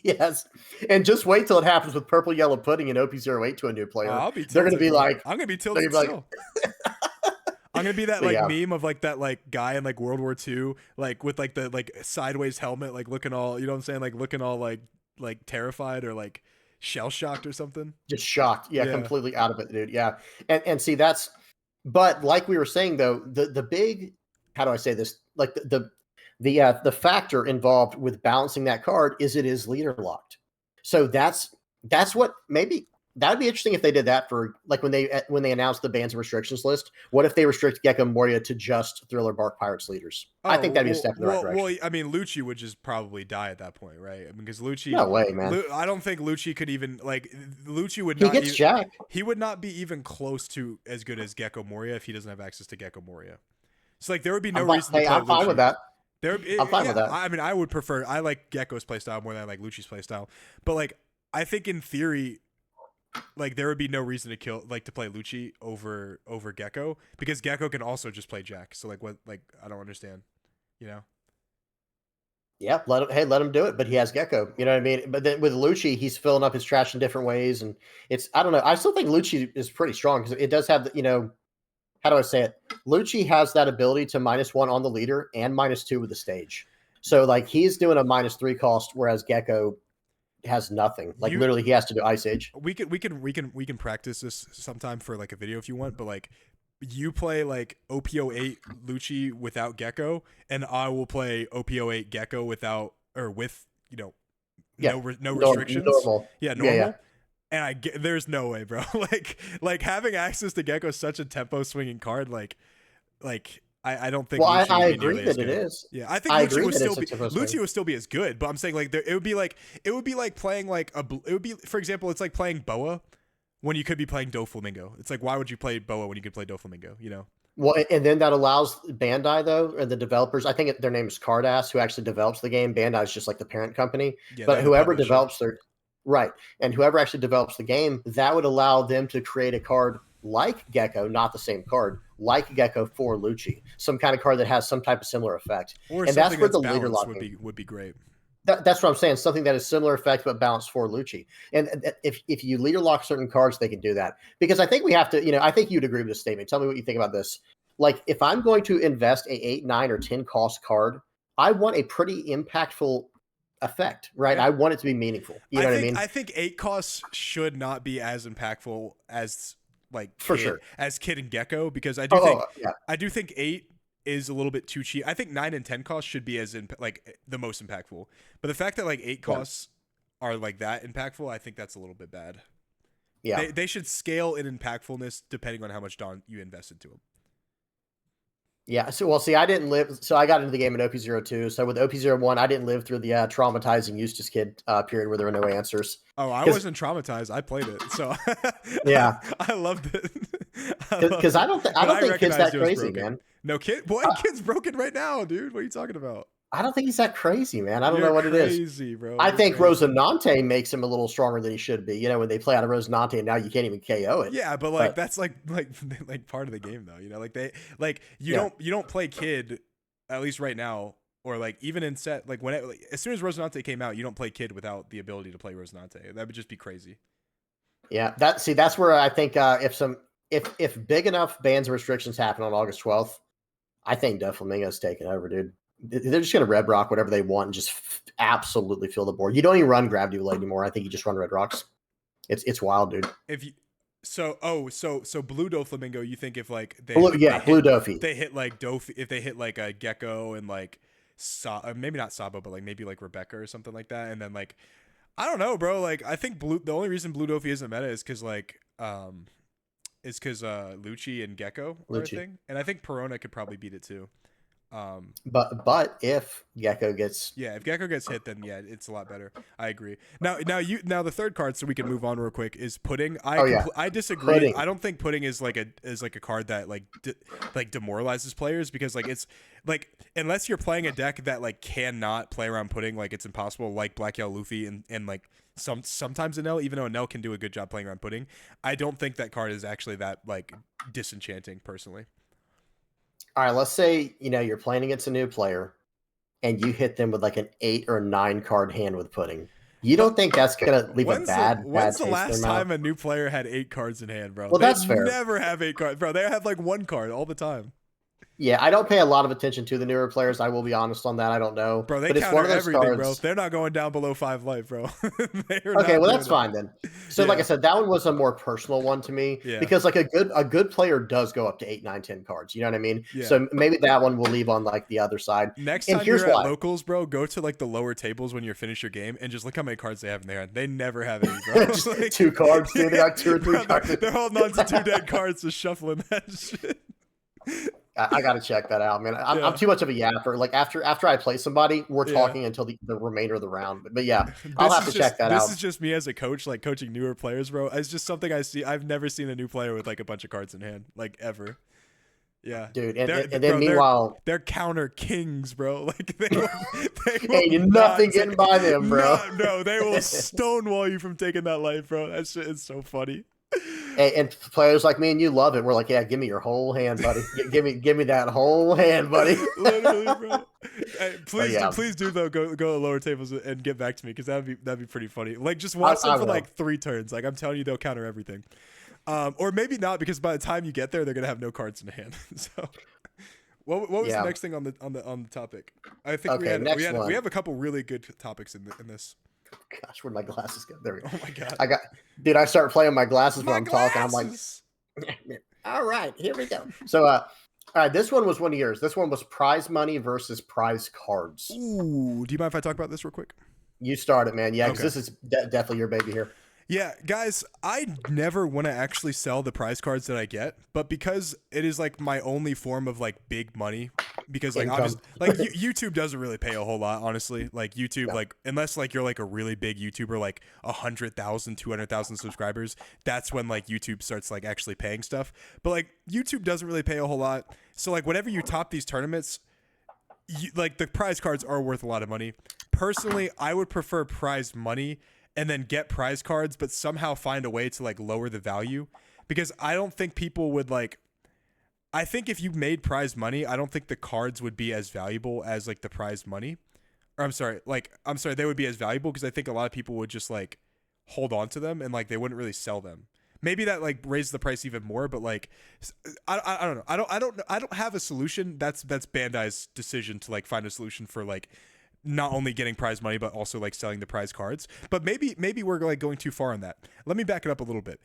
Yes, and just wait till it happens with Purple Yellow Pudding and OP08 to a new player. They're going to be like, I'm going to be tilted still. I'm gonna be that meme of like that like guy in like World War II, like with like the like sideways helmet, like looking all, you know what I'm saying, like looking all like terrified or like shell shocked or something. Just shocked, completely out of it, dude. Yeah, and see that's, but like we were saying though, the big, how do I say this? Like the factor involved with balancing that card is it is leader locked. So that's what maybe. That'd be interesting if they did that for like when they announced the bans and restrictions list. What if they restrict Gecko Moria to just Thriller Bark Pirates leaders? I think that'd be a step in the right direction. Well, I mean, Lucci would just probably die at that point, right? I mean, because Lucci, no way, man. I don't think Lucci could even Lucci would not. He gets jacked. He would not be even close to as good as Gecko Moria if he doesn't have access to Gecko Moria. So like there would be no reason. Hey, I'm fine with that. I'm fine with that. I mean, I would prefer. I like Gecko's playstyle more than I like Lucci's playstyle. But like, I think in theory, like there would be no reason to play Lucci over Gecko because Gecko can also just play Jack. So like what, like I don't understand, you know? Yeah, let him do it. But he has Gecko, you know what I mean? But then with Lucci, he's filling up his trash in different ways, and I don't know. I still think Lucci is pretty strong because it does have the, how do I say it? Lucci has that ability to -1 on the leader and -2 with the stage. So like he's doing a -3 cost, whereas Gecko has nothing. Like literally, he has to do Ice Age. We can practice this sometime for like a video if you want. But like, you play like OP08 Lucci without Gecko, and I will play OP08 Gecko without or with no restrictions. Normal. Yeah, normal. Yeah. And there's no way, bro. like having access to Gecko is such a tempo swinging card. Like. I don't think. Well, I agree that it is. Yeah, I think Lucci would still be as good, but I'm saying like it would be like playing like it would be, for example, it's like playing Boa when you could be playing Doflamingo. It's like, why would you play Boa when you could play Doflamingo? You know. Well, and then that allows Bandai though, and the developers. I think their name is Cardass, who actually develops the game. Bandai is just like the parent company, Yeah, but they're the whoever publisher. develops their right, and whoever actually develops the game, that would allow them to create a card like Gecko, not the same card, like Gecko for Lucci, some kind of card that has some type of similar effect. Or And something that's where that's the leader balanced lock would be great. that's what I'm saying. Something that is similar effect but balanced for Lucci. And if you leader lock certain cards, they can do that. Because I think we have to, I think you'd agree with this statement. Tell me what you think about this. Like, if I'm going to invest a 8, 9, or 10 cost card, I want a pretty impactful effect, right? Yeah. I want it to be meaningful. You know what I mean? I think 8 costs should not be as impactful as like For Kid, sure. as Kid and Gecko, because I do think 8 is a little bit too cheap. I think 9 and 10 costs should be like the most impactful. But the fact that like 8 costs are like that impactful, I think that's a little bit bad. Yeah. They should scale in impactfulness depending on how much Dawn you invest into them. Yeah. So, well, see, I didn't live. So I got into the game in OP02. So with OP01, I didn't live through the traumatizing Eustace Kid period where there were no answers. Oh, I wasn't traumatized. I played it, so yeah, I loved it. Because I don't think Kid's that crazy, man. No, Kid's broken right now, dude. What are you talking about? I don't think he's that crazy, man. I don't know what it is. Crazy, bro. I think Rosinante makes him a little stronger than he should be. When they play out of Rosinante and now you can't even KO it. Yeah, but that's like part of the game though. You don't play Kid, at least right now, or like even in set as soon as Rosinante came out, you don't play Kid without the ability to play Rosinante. That would just be crazy. Yeah, that's where I think if big enough bans and restrictions happen on August 12th, I think Doflamingo's taking over, dude. They're just going to red rock whatever they want and just absolutely fill the board. You don't even run Gravity Blade anymore. I think you just run red rocks. It's wild, dude. So blue Doflamingo, you think if like blue Dofi, they hit like Dofi, if they hit like a Gecko and like maybe not Sabo, but like maybe like Rebecca or something like that, and then like I don't know, bro. Like I think the only reason blue Dofi isn't meta is because Lucci and Gecko are a thing, and I think Perona could probably beat it too. But if Gecko gets if Gecko gets hit, then it's a lot better. I agree. Now the third card, so we can move on real quick, is Pudding. I disagree. Pudding. I don't think Pudding is like a card that like demoralizes players, because like it's like unless you're playing a deck that like cannot play around Pudding, like it's impossible, like Black Yellow Luffy and like sometimes Enel, even though Enel can do a good job playing around Pudding, I don't think that card is actually that like disenchanting personally. All right, let's say you're playing against a new player, and you hit them with like an 8 or 9 card hand with Pudding. You don't think that's gonna leave a bad When's the taste last in their mouth? time a new player had 8 cards in hand, bro? Well, that's fair. Never have 8 cards, bro. They have like 1 card all the time. Yeah, I don't pay a lot of attention to the newer players. I will be honest on that. I don't know. Bro, they counter everything, cards. Bro. They're not going down below 5 life, bro. Okay, well that's fine then. So like I said, that one was a more personal one to me because like a good player does go up to 8, 9, 10 cards. You know what I mean? Yeah. So maybe that one will leave on like the other side. Next time you're at locals, bro, go to like the lower tables when you finish your game and just look how many cards they have in their hand. They never have any, bro. Just like, 2 cards, dude. They got 2 or 3 cards. They're holding on to 2 dead cards, just shuffling that shit. I got to check that out, man. I'm too much of a yapper. Like after I play somebody, we're talking until the remainder of the round. But yeah, I'll have to check that out. This is just me as a coach, like coaching newer players, bro. It's just something I see. I've never seen a new player with like a bunch of cards in hand, like ever. Yeah, dude. And then meanwhile, they're counter kings, bro. Like they ain't nothing getting by them, bro. No, they will stonewall you from taking that life, bro. That shit is so funny. And players like me and you love it. We're like, yeah, give me your whole hand, buddy. give me that whole hand, buddy. Literally, bro. Hey, please do though. Go to lower tables and get back to me, because that'd be pretty funny. Like just watch them for like 3 turns. Like I'm telling you, they'll counter everything. Or maybe not, because by the time you get there, they're gonna have no cards in hand. So, what was the next thing on the topic? I think we have a couple really good topics in this. Gosh, where'd my glasses go? There we go. Oh my god! I start playing with my glasses when I'm talking. I'm like, all right, here we go. So, all right, this one was one of yours. This one was prize money versus prize cards. Ooh, do you mind if I talk about this real quick? You start it, man. Yeah, because this is definitely your baby here. Yeah, guys, I never want to actually sell the prize cards that I get, but because it is like my only form of like big money, because like Income. obviously like YouTube doesn't really pay a whole lot, honestly. Like YouTube, No. like unless like you're like a really big YouTuber, like 100,000, 200,000 subscribers, that's when like YouTube starts like actually paying stuff. But like YouTube doesn't really pay a whole lot, so like whenever you top these tournaments, like the prize cards are worth a lot of money. Personally, I would prefer prize money and then get prize cards, but somehow find a way to like lower the value, because I don't think people would like. I think if you made prize money, I don't think the cards would be as valuable as like the prize money. Or I'm sorry, they would be as valuable because I think a lot of people would just like hold on to them and like they wouldn't really sell them. Maybe that like raised the price even more, but like I don't know. I don't have a solution. That's Bandai's decision to like find a solution for like not only getting prize money but also like selling the prize cards. But maybe we're like going too far on that. Let me back it up a little bit.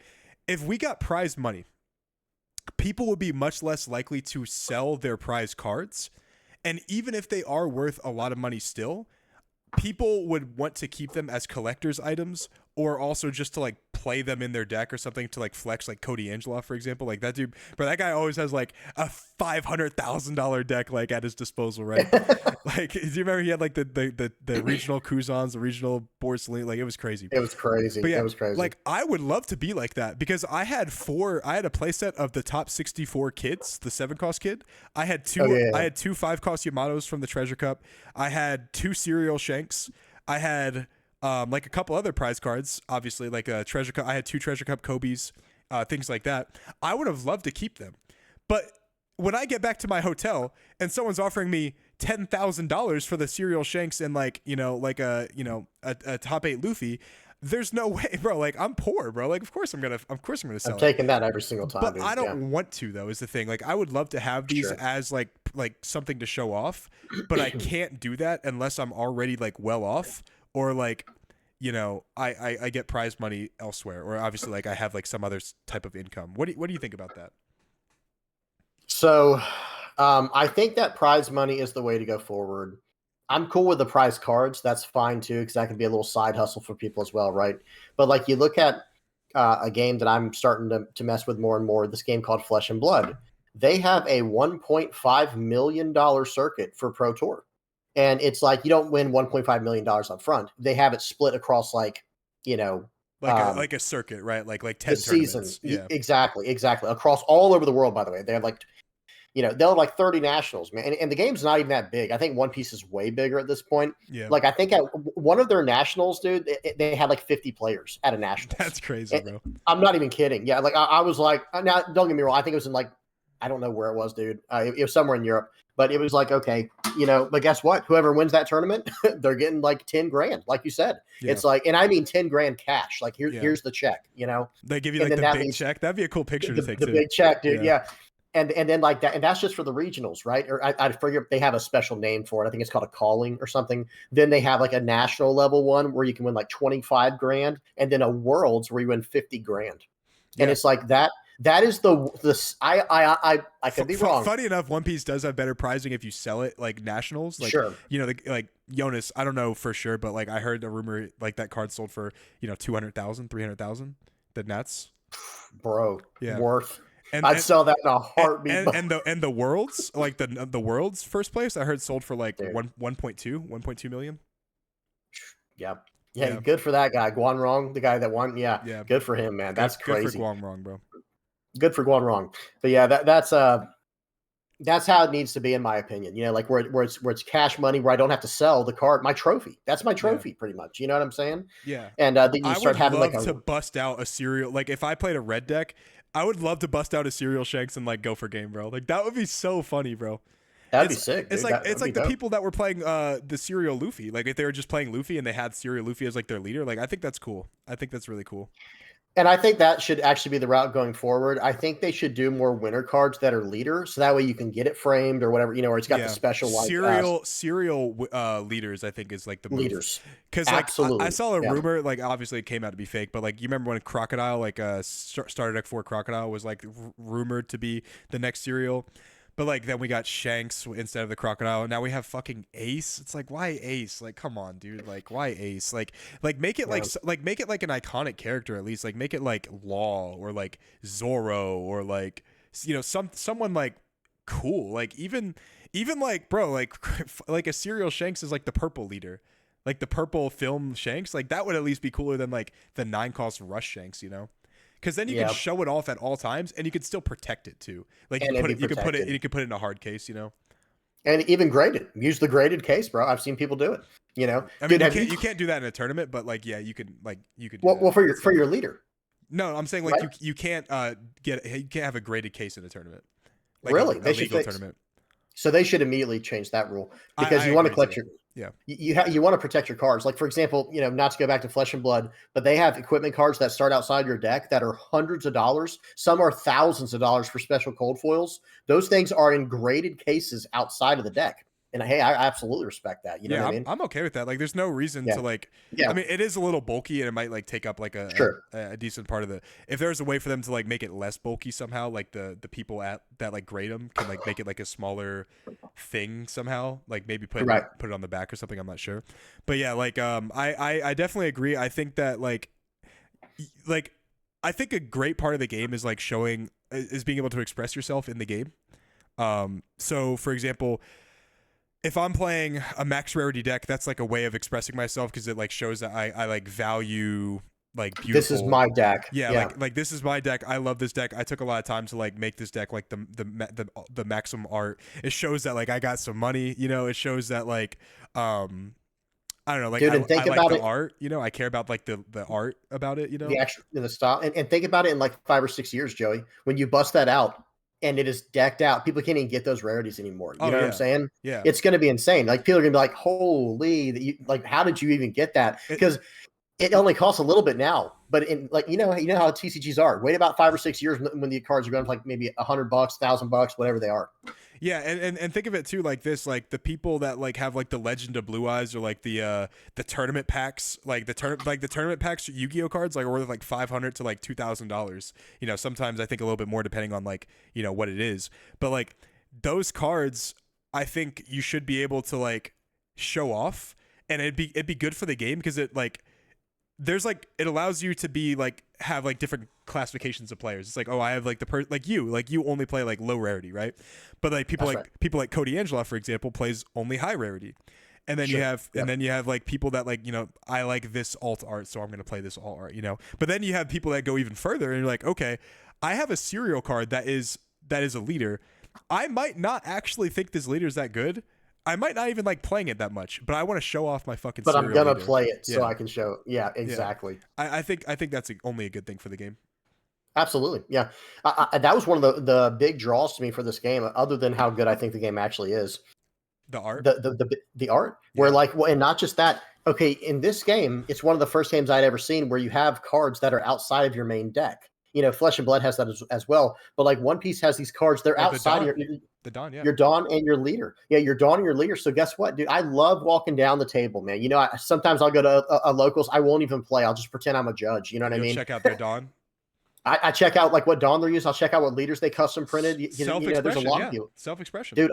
If we got prize money, people would be much less likely to sell their prize cards, and even if they are worth a lot of money still, people would want to keep them as collector's items, or also just to like play them in their deck or something to like flex, like Cody Angela, for example. Like that dude, but that guy always has like a $500,000 deck like at his disposal, right? Like, do you remember he had like the regional Kuzans, the regional Borsalino? Like it was crazy. It was crazy. But yeah, It was crazy. like I would love to be like that, because I had a playset of the top 64 kids, the 7-cost kid. I had two. Oh, yeah. I had two 5-cost Yamatos from the Treasure Cup. I had 2 Serial Shanks. I had like a couple other prize cards, obviously like a Treasure Cup. I had 2 Treasure Cup Kobe's, things like that. I would have loved to keep them, but when I get back to my hotel and someone's offering me $10,000 for the Serial Shanks and like like a top 8 Luffy, there's no way, bro. Like I'm poor, bro. Like of course I'm gonna sell I'm it. taking that every single time. But Dude. I don't want to, though, is the thing. Like I would love to have these Sure. as like something to show off, but I can't do that unless I'm already like well off, or like I get prize money elsewhere, or obviously like I have like some other type of income. What do you think about that? So, I think that prize money is the way to go forward. I'm cool with the prize cards. That's fine too, because that can be a little side hustle for people as well, right? But like you look at a game that I'm starting to mess with more and more, this game called Flesh and Blood. They have a $1.5 million circuit for Pro Tour. And it's like you don't win $1.5 million up front. They have it split across like, you know, Like a circuit, right? Like 10 the season. tournaments. Yeah. Exactly. Across all over the world, by the way. They have like, they'll have like 30 nationals, man. And the game's not even that big. I think One Piece is way bigger at this point. Yeah. Like I think at one of their nationals, dude, they had like 50 players at a nationals. That's crazy, bro. I'm not even kidding. Yeah, like I was like, now don't get me wrong. I think it was in like, I don't know where it was, dude. It was somewhere in Europe, but it was like, okay, but guess what? Whoever wins that tournament, they're getting like 10 grand, like you said. Yeah. It's like, and I mean 10 grand cash. Like here's the check. They give you like the big check. That'd be a cool picture to take the too. big check, dude. Yeah. And then like that, and that's just for the regionals, right? Or I forget, they have a special name for it. I think it's called a calling or something. Then they have like a national level one where you can win like 25 grand, and then a worlds where you win 50 grand. And it's like that. That is I could be wrong. Funny enough, One Piece does have better pricing if you sell it like nationals. Like, sure. Like Jonas, I don't know for sure, but like I heard a rumor like that card sold for 200,000, 300,000. The Nets, bro. Yeah, worth. I'd sell that in a heartbeat. And the worlds, like the worlds first place, I heard sold for like 1.2 million. Yeah, good for that guy. Guanrong, the guy that won. Yeah. Good for him, man. That's crazy. Good for Guanrong, bro. Good for Guanrong. But yeah, that's how it needs to be, in my opinion. Like where it's cash money, where I don't have to sell the card, my trophy. That's my trophy, pretty much. You know what I'm saying? Yeah. And then you start having like to bust out a serial. Like if I played a red deck, I would love to bust out a Serial Shanks and like go for game, bro. Like that would be so funny, bro. That'd be sick. It's dude. like the dope. people that were playing the Serial Luffy. Like if they were just playing Luffy and they had Serial Luffy as like their leader, like I think that's cool. I think that's really cool. And I think that should actually be the route going forward. I think they should do more winner cards that are leader, so that way you can get it framed or whatever, or it's got the special like serial leaders. I think is like the leaders, because like I saw a rumor, like obviously it came out to be fake, but like you remember when Crocodile, like starter deck 4 Crocodile was like rumored to be the next serial. But like then we got Shanks instead of the crocodile. And now we have fucking Ace. It's like, why Ace? Like, come on, dude. Like, why Ace? Like make it like make it like an iconic character at least. Like make it like Law or like Zorro or like someone like cool. Like even like bro like a serial Shanks is like the purple leader. Like the purple film Shanks, like that would at least be cooler than like the 9-cost rush Shanks, because then you can show it off at all times and you can still protect it too. Like you can put it in a hard case. And even graded. Use the graded case, bro. I've seen people do it. I mean, you can't do that in a tournament, but like yeah, you can do well for your leader. No, I'm saying like right? you can't you can't have a graded case in a tournament. Like really? A legal tournament. So they should immediately change that rule because you want to collect your you want to protect your cards. Like for example, not to go back to Flesh and Blood, but they have equipment cards that start outside your deck that are hundreds of dollars. Some are thousands of dollars for special cold foils. Those things are in graded cases outside of the deck. And hey, I absolutely respect that. You know what I mean? I'm okay with that. Like, there's no reason to like. Yeah. I mean, it is a little bulky, and it might like take up like a decent part of the. If there's a way for them to like make it less bulky somehow, like the people that like grade them can like make it like a smaller thing somehow, like maybe put it on the back or something. I'm not sure, but yeah, like I definitely agree. I think that like I think a great part of the game is like is being able to express yourself in the game. So for example, if I'm playing a max rarity deck, that's like a way of expressing myself because it like shows that I like value like beautiful. This is my deck. Yeah. Like this is my deck. I love this deck. I took a lot of time to like make this deck like the maximum art. It shows that like I got some money. It shows that like I don't know, like dude, I like the it. art. I care about like the art about it. The actual the style, and think about it in like 5 or 6 years, Joey. When you bust that out. And it is decked out. People can't even get those rarities anymore. You know what I'm saying? Yeah. It's going to be insane. Like people are going to be like, holy, like, how did you even get that? Because it only costs a little bit now, but in like, you know how TCGs are. Wait about 5 or 6 years when the cards are going to like maybe $100, $1,000, whatever they are. Yeah, and think of it too like this, like the people that like have like the Legend of Blue Eyes or like the tournament packs, like the tournament packs Yu-Gi-Oh cards like are worth like $500 to like $2,000. Sometimes I think a little bit more depending on like what it is, but like those cards, I think you should be able to like show off, and it'd be good for the game because it like. There's like it allows you to be like have like different classifications of players. It's like, oh, I have like like you only play like low rarity, right? But like people like Cody Angela, for example, plays only high rarity. And then you have like people that like, I like this alt art, so I'm going to play this alt art, But then you have people that go even further and you're like, okay, I have a serial card that is a leader. I might not actually think this leader is that good. I might not even like playing it that much, but I want to show off my fucking. But I'm gonna play it so I can show. Yeah, exactly. Yeah. I think that's only a good thing for the game. Absolutely, yeah. That was one of the big draws to me for this game, other than how good I think the game actually is. The art, the art, where like, well, and not just that. Okay, in this game, it's one of the first games I'd ever seen where you have cards that are outside of your main deck. Flesh and Blood has that as well. But like One Piece has these cards, they're outside of the Dawn, yeah. Your Dawn and your leader. Yeah, your Dawn and your leader. So guess what, dude? I love walking down the table, man. Sometimes I'll go to a locals. I won't even play. I'll just pretend I'm a judge. You know what I mean? Check out their Dawn. I check out like what Dawn they're using. I'll check out what leaders they custom printed. There's a lot of people. Self-expression. Dude,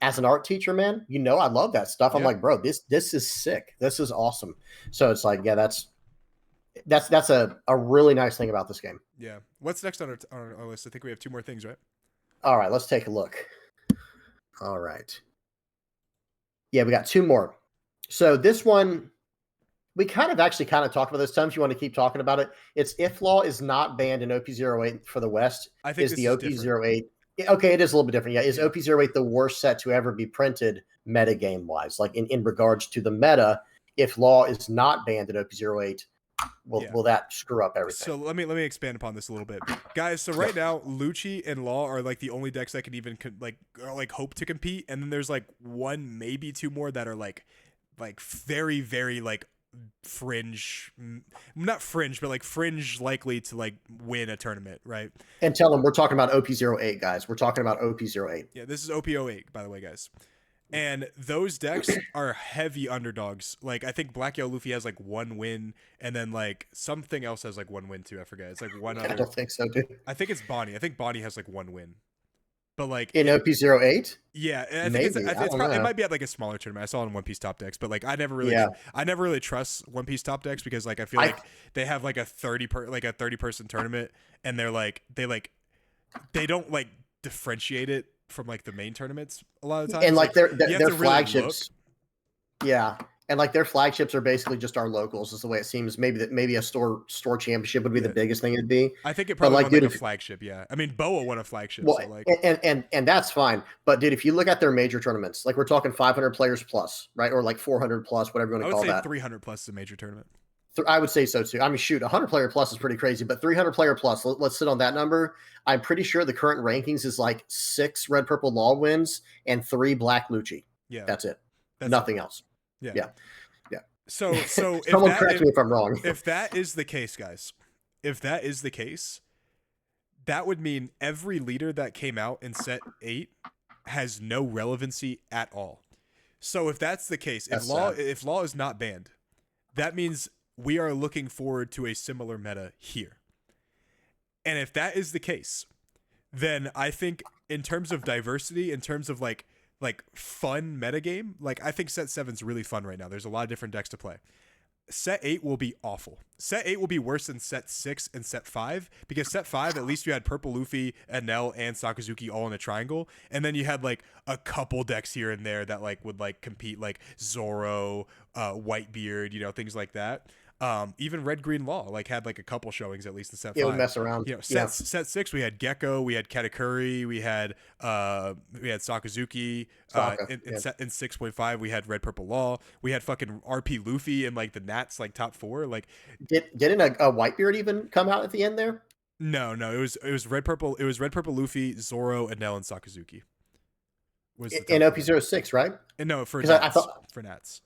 as an art teacher, man, I love that stuff. I'm like, bro, this is sick. This is awesome. So it's like, yeah, that's a really nice thing about this game. Yeah. What's next on our list? I think we have 2 more things, right? All right, let's take a look. All right. Yeah, we got 2 more. So this one, we kind of talked about this. Tom, if you want to keep talking about it, it's if Law is not banned in OP08 for the West. I think is the OP08. Okay, it is a little bit different. Yeah, is OP08 the worst set to ever be printed metagame wise? Like in regards to the meta, if Law is not banned in OP08, will that screw up everything? So let me expand upon this a little bit, guys. So right now, Lucci and Law are like the only decks that can even hope to compete, and then there's like 1, maybe 2 more that are like very very like fringe, not fringe, but like fringe likely to like win a tournament, right? And tell them we're talking about OP08, guys. We're talking about OP08. Yeah, this is OP08, by the way, guys. And those decks are heavy underdogs. Like I think Black Yellow Luffy has like 1 win, and then like something else has like 1 win too. I forget. It's like one other. I don't think so, dude. I think it's Bonnie. I think Bonnie has like 1 win. but like In OP08? yeah, and I think Maybe. I don't it know. might be at like a smaller tournament. I saw it in One Piece top decks, but like Yeah. I never really trust One Piece top decks because like I feel I like they have like a 30 person tournament and they don't like differentiate it from like the main tournaments a lot of and times. like Like you have their to really look. flagships. Yeah. And like their flagships are basically just our locals, is the way it seems. Maybe a store championship would be the Yeah, biggest thing it'd be. I think it But probably like, won like dude, a if flagship. Yeah, I mean Boa won a flagship, well, so like and that's fine. But dude, if you look at their major tournaments, like we're talking 500 players plus, right, or like 400 plus, whatever you want I to would call say that. 300 plus is a major tournament. I would say so too. I mean, shoot, 100 player plus is pretty crazy, but 300 player plus, let's sit on that number. I'm pretty sure the current rankings is like 6 red purple law wins and 3 black Lucci. Yeah, That's it. that's Nothing it. else. Yeah. Yeah. Yeah. So Someone correct me if I'm wrong. if that is the case, guys, if that is the case, that would mean every leader that came out in set 8 has no relevancy at all. So if that's the case, That's sad. if law is not banned, that means we are looking forward to a similar meta here. And if that is the case, then I think in terms of diversity, in terms of like fun metagame, like I think set 7's really fun right now. There's a lot of different decks to play. Set 8 will be awful. Set 8 will be worse than set 6 and set 5 because set 5 at least you had Purple Luffy, Enel, and Sakazuki all in a triangle, and then you had like a couple decks here and there that like would like compete, like Zoro, Whitebeard, you know, things like that. Even Red Green Law like had like a couple showings at least in set It 5. would mess around. You know, Yeah. set 6 we had Gecko, we had Katakuri, we had Sakazuki. Yeah. In 6.5 we had Red Purple Law, we had fucking RP Luffy and like the Nats like top 4. Like Didn't a Whitebeard even come out at the end there? no, it was Red Purple Luffy, Zoro, Enel, and Sakazuki. Was the In top 4. OP06, right? And no, for 'Cause Nats. I thought. For Nats.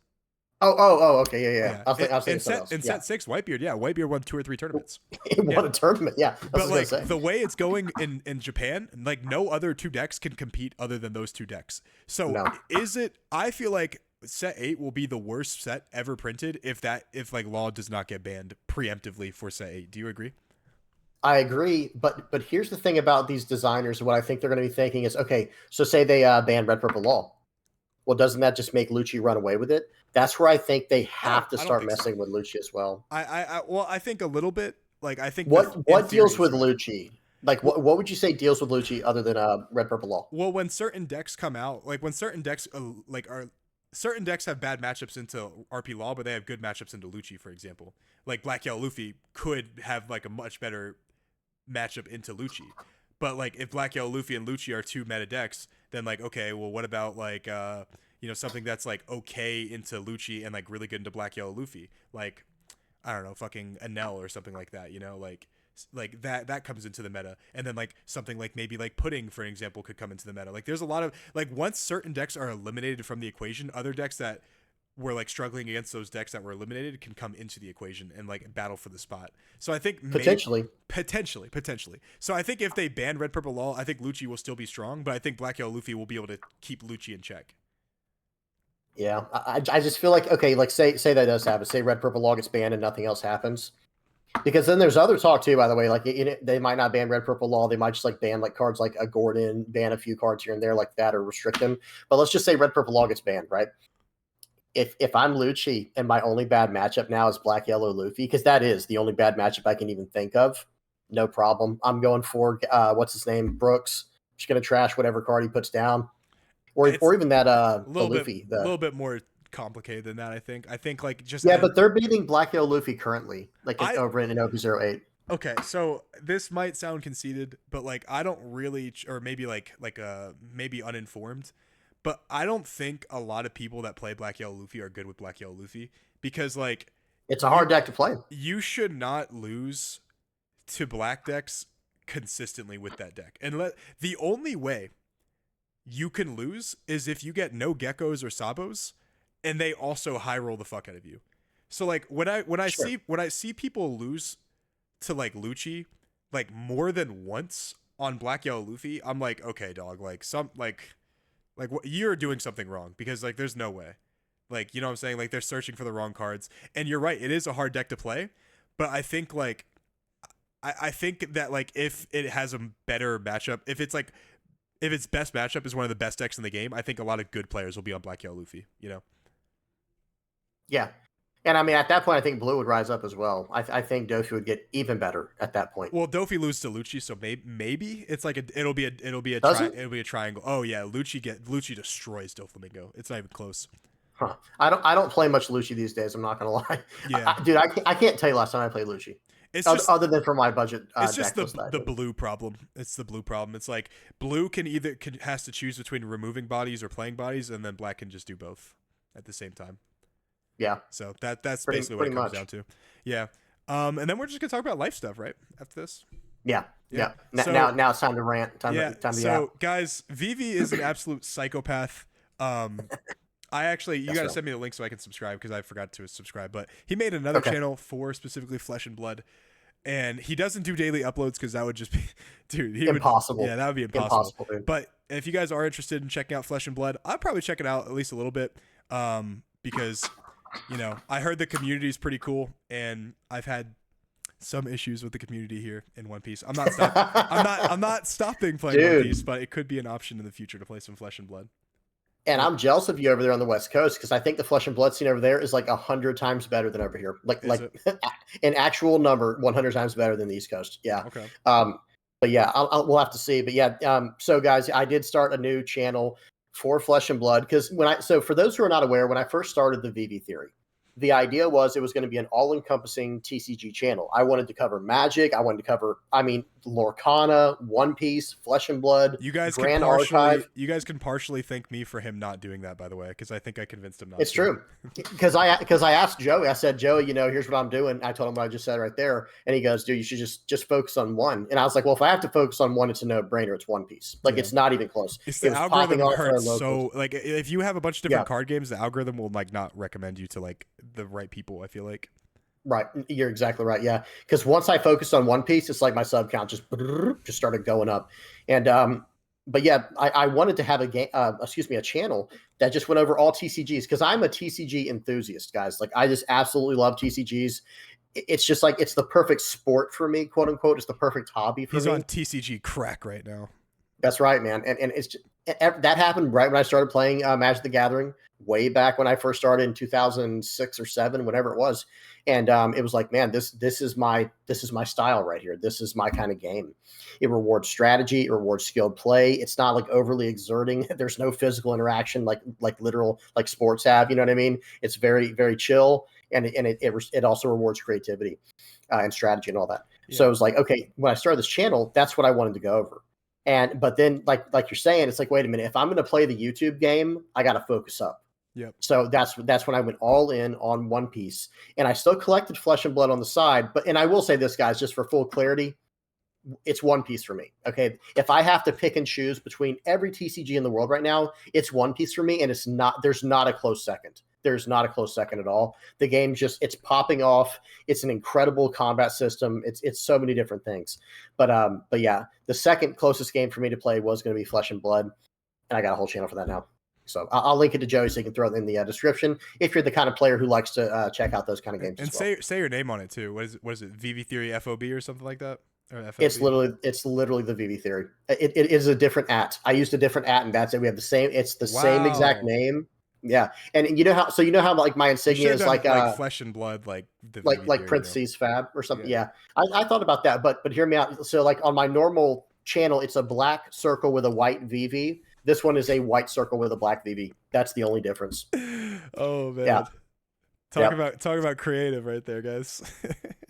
Oh, okay, yeah. Yeah. I was thinking something else. In Yeah. set 6, Whitebeard, yeah, Whitebeard won 2 or 3 tournaments. He won a tournament. Yeah. That's But what I like was gonna say. the way it's going in Japan, like no other 2 decks can compete other than those 2 decks. So No. is it? I feel like set 8 will be the worst set ever printed if like law does not get banned preemptively for set 8. Do you agree? I agree, but here's the thing about these designers. What I think they're going to be thinking is, okay, so say they ban Red Purple Law. Well, doesn't that just make Lucci run away with it? That's where I think they have to I don't start think so. messing with Lucci as well. Well, I think a little bit. Like I think What deals with right. Lucci? Like what would you say deals with Lucci other than Red Purple Law? Well, when certain decks come out, like when certain decks certain decks have bad matchups into RP Law, but they have good matchups into Lucci, for example. Like Black Yellow Luffy could have like a much better matchup into Lucci. But like if Black Yellow Luffy and Lucci are 2 meta decks, then like okay, well what about like you know, something that's like okay into Lucci and like really good into Black Yellow Luffy? Like I don't know, fucking Enel or something like that, you know, like that comes into the meta. And then like something like maybe like Pudding, for example, could come into the meta. Like there's a lot of like once certain decks are eliminated from the equation, other decks that were like struggling against those decks that were eliminated can come into the equation and like battle for the spot. So I think Potentially. So I think if they ban Red Purple Law, I think Lucci will still be strong, but I think Black Yellow Luffy will be able to keep Lucci in check. Yeah, I just feel like, okay, like say that does happen. Say Red Purple Law gets banned and nothing else happens. Because then there's other talk too, by the way. Like they might not ban Red Purple Law. They might just like ban like cards like a Gordon, ban a few cards here and there like that, or restrict them. But let's just say Red Purple Law gets banned, right? If I'm Lucci and my only bad matchup now is Black Yellow Luffy, because that is the only bad matchup I can even think of, no problem. I'm going for what's his name, Brooks. Just gonna trash whatever card he puts down, or even that the Luffy. A little bit more complicated than that. I think like just Yeah, but they're beating Black Yellow Luffy currently, like over in OP08. Okay, so this might sound conceited, but like I don't really, or maybe maybe uninformed, but I don't think a lot of people that play Black Yellow Luffy are good with Black Yellow Luffy because like it's a hard deck to play. You should not lose to black decks consistently with that deck, and the only way you can lose is if you get no Geckos or Sabos, and they also high roll the fuck out of you. So like when I see people lose to like Lucci like more than once on Black Yellow Luffy, I'm like, okay, dog, like you're doing something wrong because like there's no way. Like, you know what I'm saying? Like they're searching for the wrong cards. And you're right, it is a hard deck to play, but I think like I think that like if it has a better matchup, if if its best matchup is one of the best decks in the game, I think a lot of good players will be on Black Yellow Luffy. Yeah. And I mean, at that point, I think blue would rise up as well. I think Dofi would get even better at that point. Well, Dofi loses to Lucci, so maybe it's like it'll be a triangle. Oh yeah, Lucci destroys Doflamingo. It's not even close. Huh. I don't play much Lucci these days. I'm not gonna lie. Yeah, dude, I can't tell you last time I played Lucci. It's just other than for my budget. It's just the blue problem. It's the blue problem. It's like blue has to choose between removing bodies or playing bodies, and then black can just do both at the same time. Yeah. So that's basically what it comes down to. Yeah. And then we're just gonna talk about life stuff, right? After this. Yeah. Now it's time to rant. So guys, Vivi is an absolute psychopath. You gotta send me the link so I can subscribe because I forgot to subscribe. But he made another channel for specifically Flesh and Blood, and he doesn't do daily uploads because that would just be, dude, impossible. That would be impossible. But if you guys are interested in checking out Flesh and Blood, I'll probably check it out at least a little bit, because I heard the community is pretty cool, and I've had some issues with the community here in One Piece. I'm not stopping playing One Piece, but it could be an option in the future to play some Flesh and Blood. And I'm jealous of you over there on the West Coast because I think the Flesh and Blood scene over there is like 100 times better than over here. Like an actual number, 100 times better than the East Coast. Yeah. Okay. But yeah, we'll have to see. But yeah, so guys, I did start a new channel for Flesh and Blood because so for those who are not aware, when I first started the VV Theory, the idea was it was going to be an all-encompassing TCG channel. I wanted to cover Magic. I wanted to cover, Lorcana, One Piece, Flesh and Blood, Grand Archive. You guys can partially thank me for him not doing that, by the way, because I think I convinced him not. It's true. Because I asked Joey. I said, Joey, here's what I'm doing. I told him what I just said right there, and he goes, dude, you should just focus on one. And I was like, well, if I have to focus on one, it's a no-brainer. It's One Piece. It's not even close. It's the algorithm hurts so. Like, if you have a bunch of different card games, the algorithm will not recommend you to the right people, I feel like. Right. You're exactly right. Yeah. Because once I focused on One Piece, it's like my sub count just started going up. And but yeah, I wanted to have a channel that just went over all TCGs because I'm a TCG enthusiast, guys. Like I just absolutely love TCGs. It's just like it's the perfect sport for me, quote unquote. It's the perfect hobby for me. He's on TCG crack right now. That's right, man. And it's just, that happened right when I started playing Magic the Gathering, way back when I first started in 2006 or 7, whatever it was. And it was like, man, this is my style right here. This is my kind of game. It rewards strategy. It rewards skilled play. It's not like overly exerting. There's no physical interaction like literal like sports have. You know what I mean? It's very, very chill. And it also rewards creativity and strategy and all that. Yeah. So it was like, okay, when I started this channel, that's what I wanted to go over. But then like you're saying, it's like, wait a minute, if I'm going to play the YouTube game, I got to focus up. Yep. So that's when I went all in on One Piece, and I still collected Flesh and Blood on the side. And I will say this, guys, just for full clarity, it's One Piece for me. Okay. If I have to pick and choose between every TCG in the world right now, it's One Piece for me. And there's not a close second. There's not a close second at all. The game it's popping off. It's an incredible combat system. It's so many different things. But yeah, the second closest game for me to play was going to be Flesh and Blood. And I got a whole channel for that now. So I'll link it to Joey so you can throw it in the description if you're the kind of player who likes to check out those kind of games. And say your name on it too. What is it? VV Theory FOB or something like that? Or FOB? It's literally the VV Theory. It is a different @. I used a different @ and that's it. We have the same. It's the same exact name. Yeah, and you know how like my insignia is like Flesh and Blood, like parentheses Fab or something. Yeah, I thought about that, but hear me out. So like on my normal channel, it's a black circle with a white VV. This one is a white circle with a black VV. That's the only difference. Oh man. Yeah. Talk about creative right there, guys.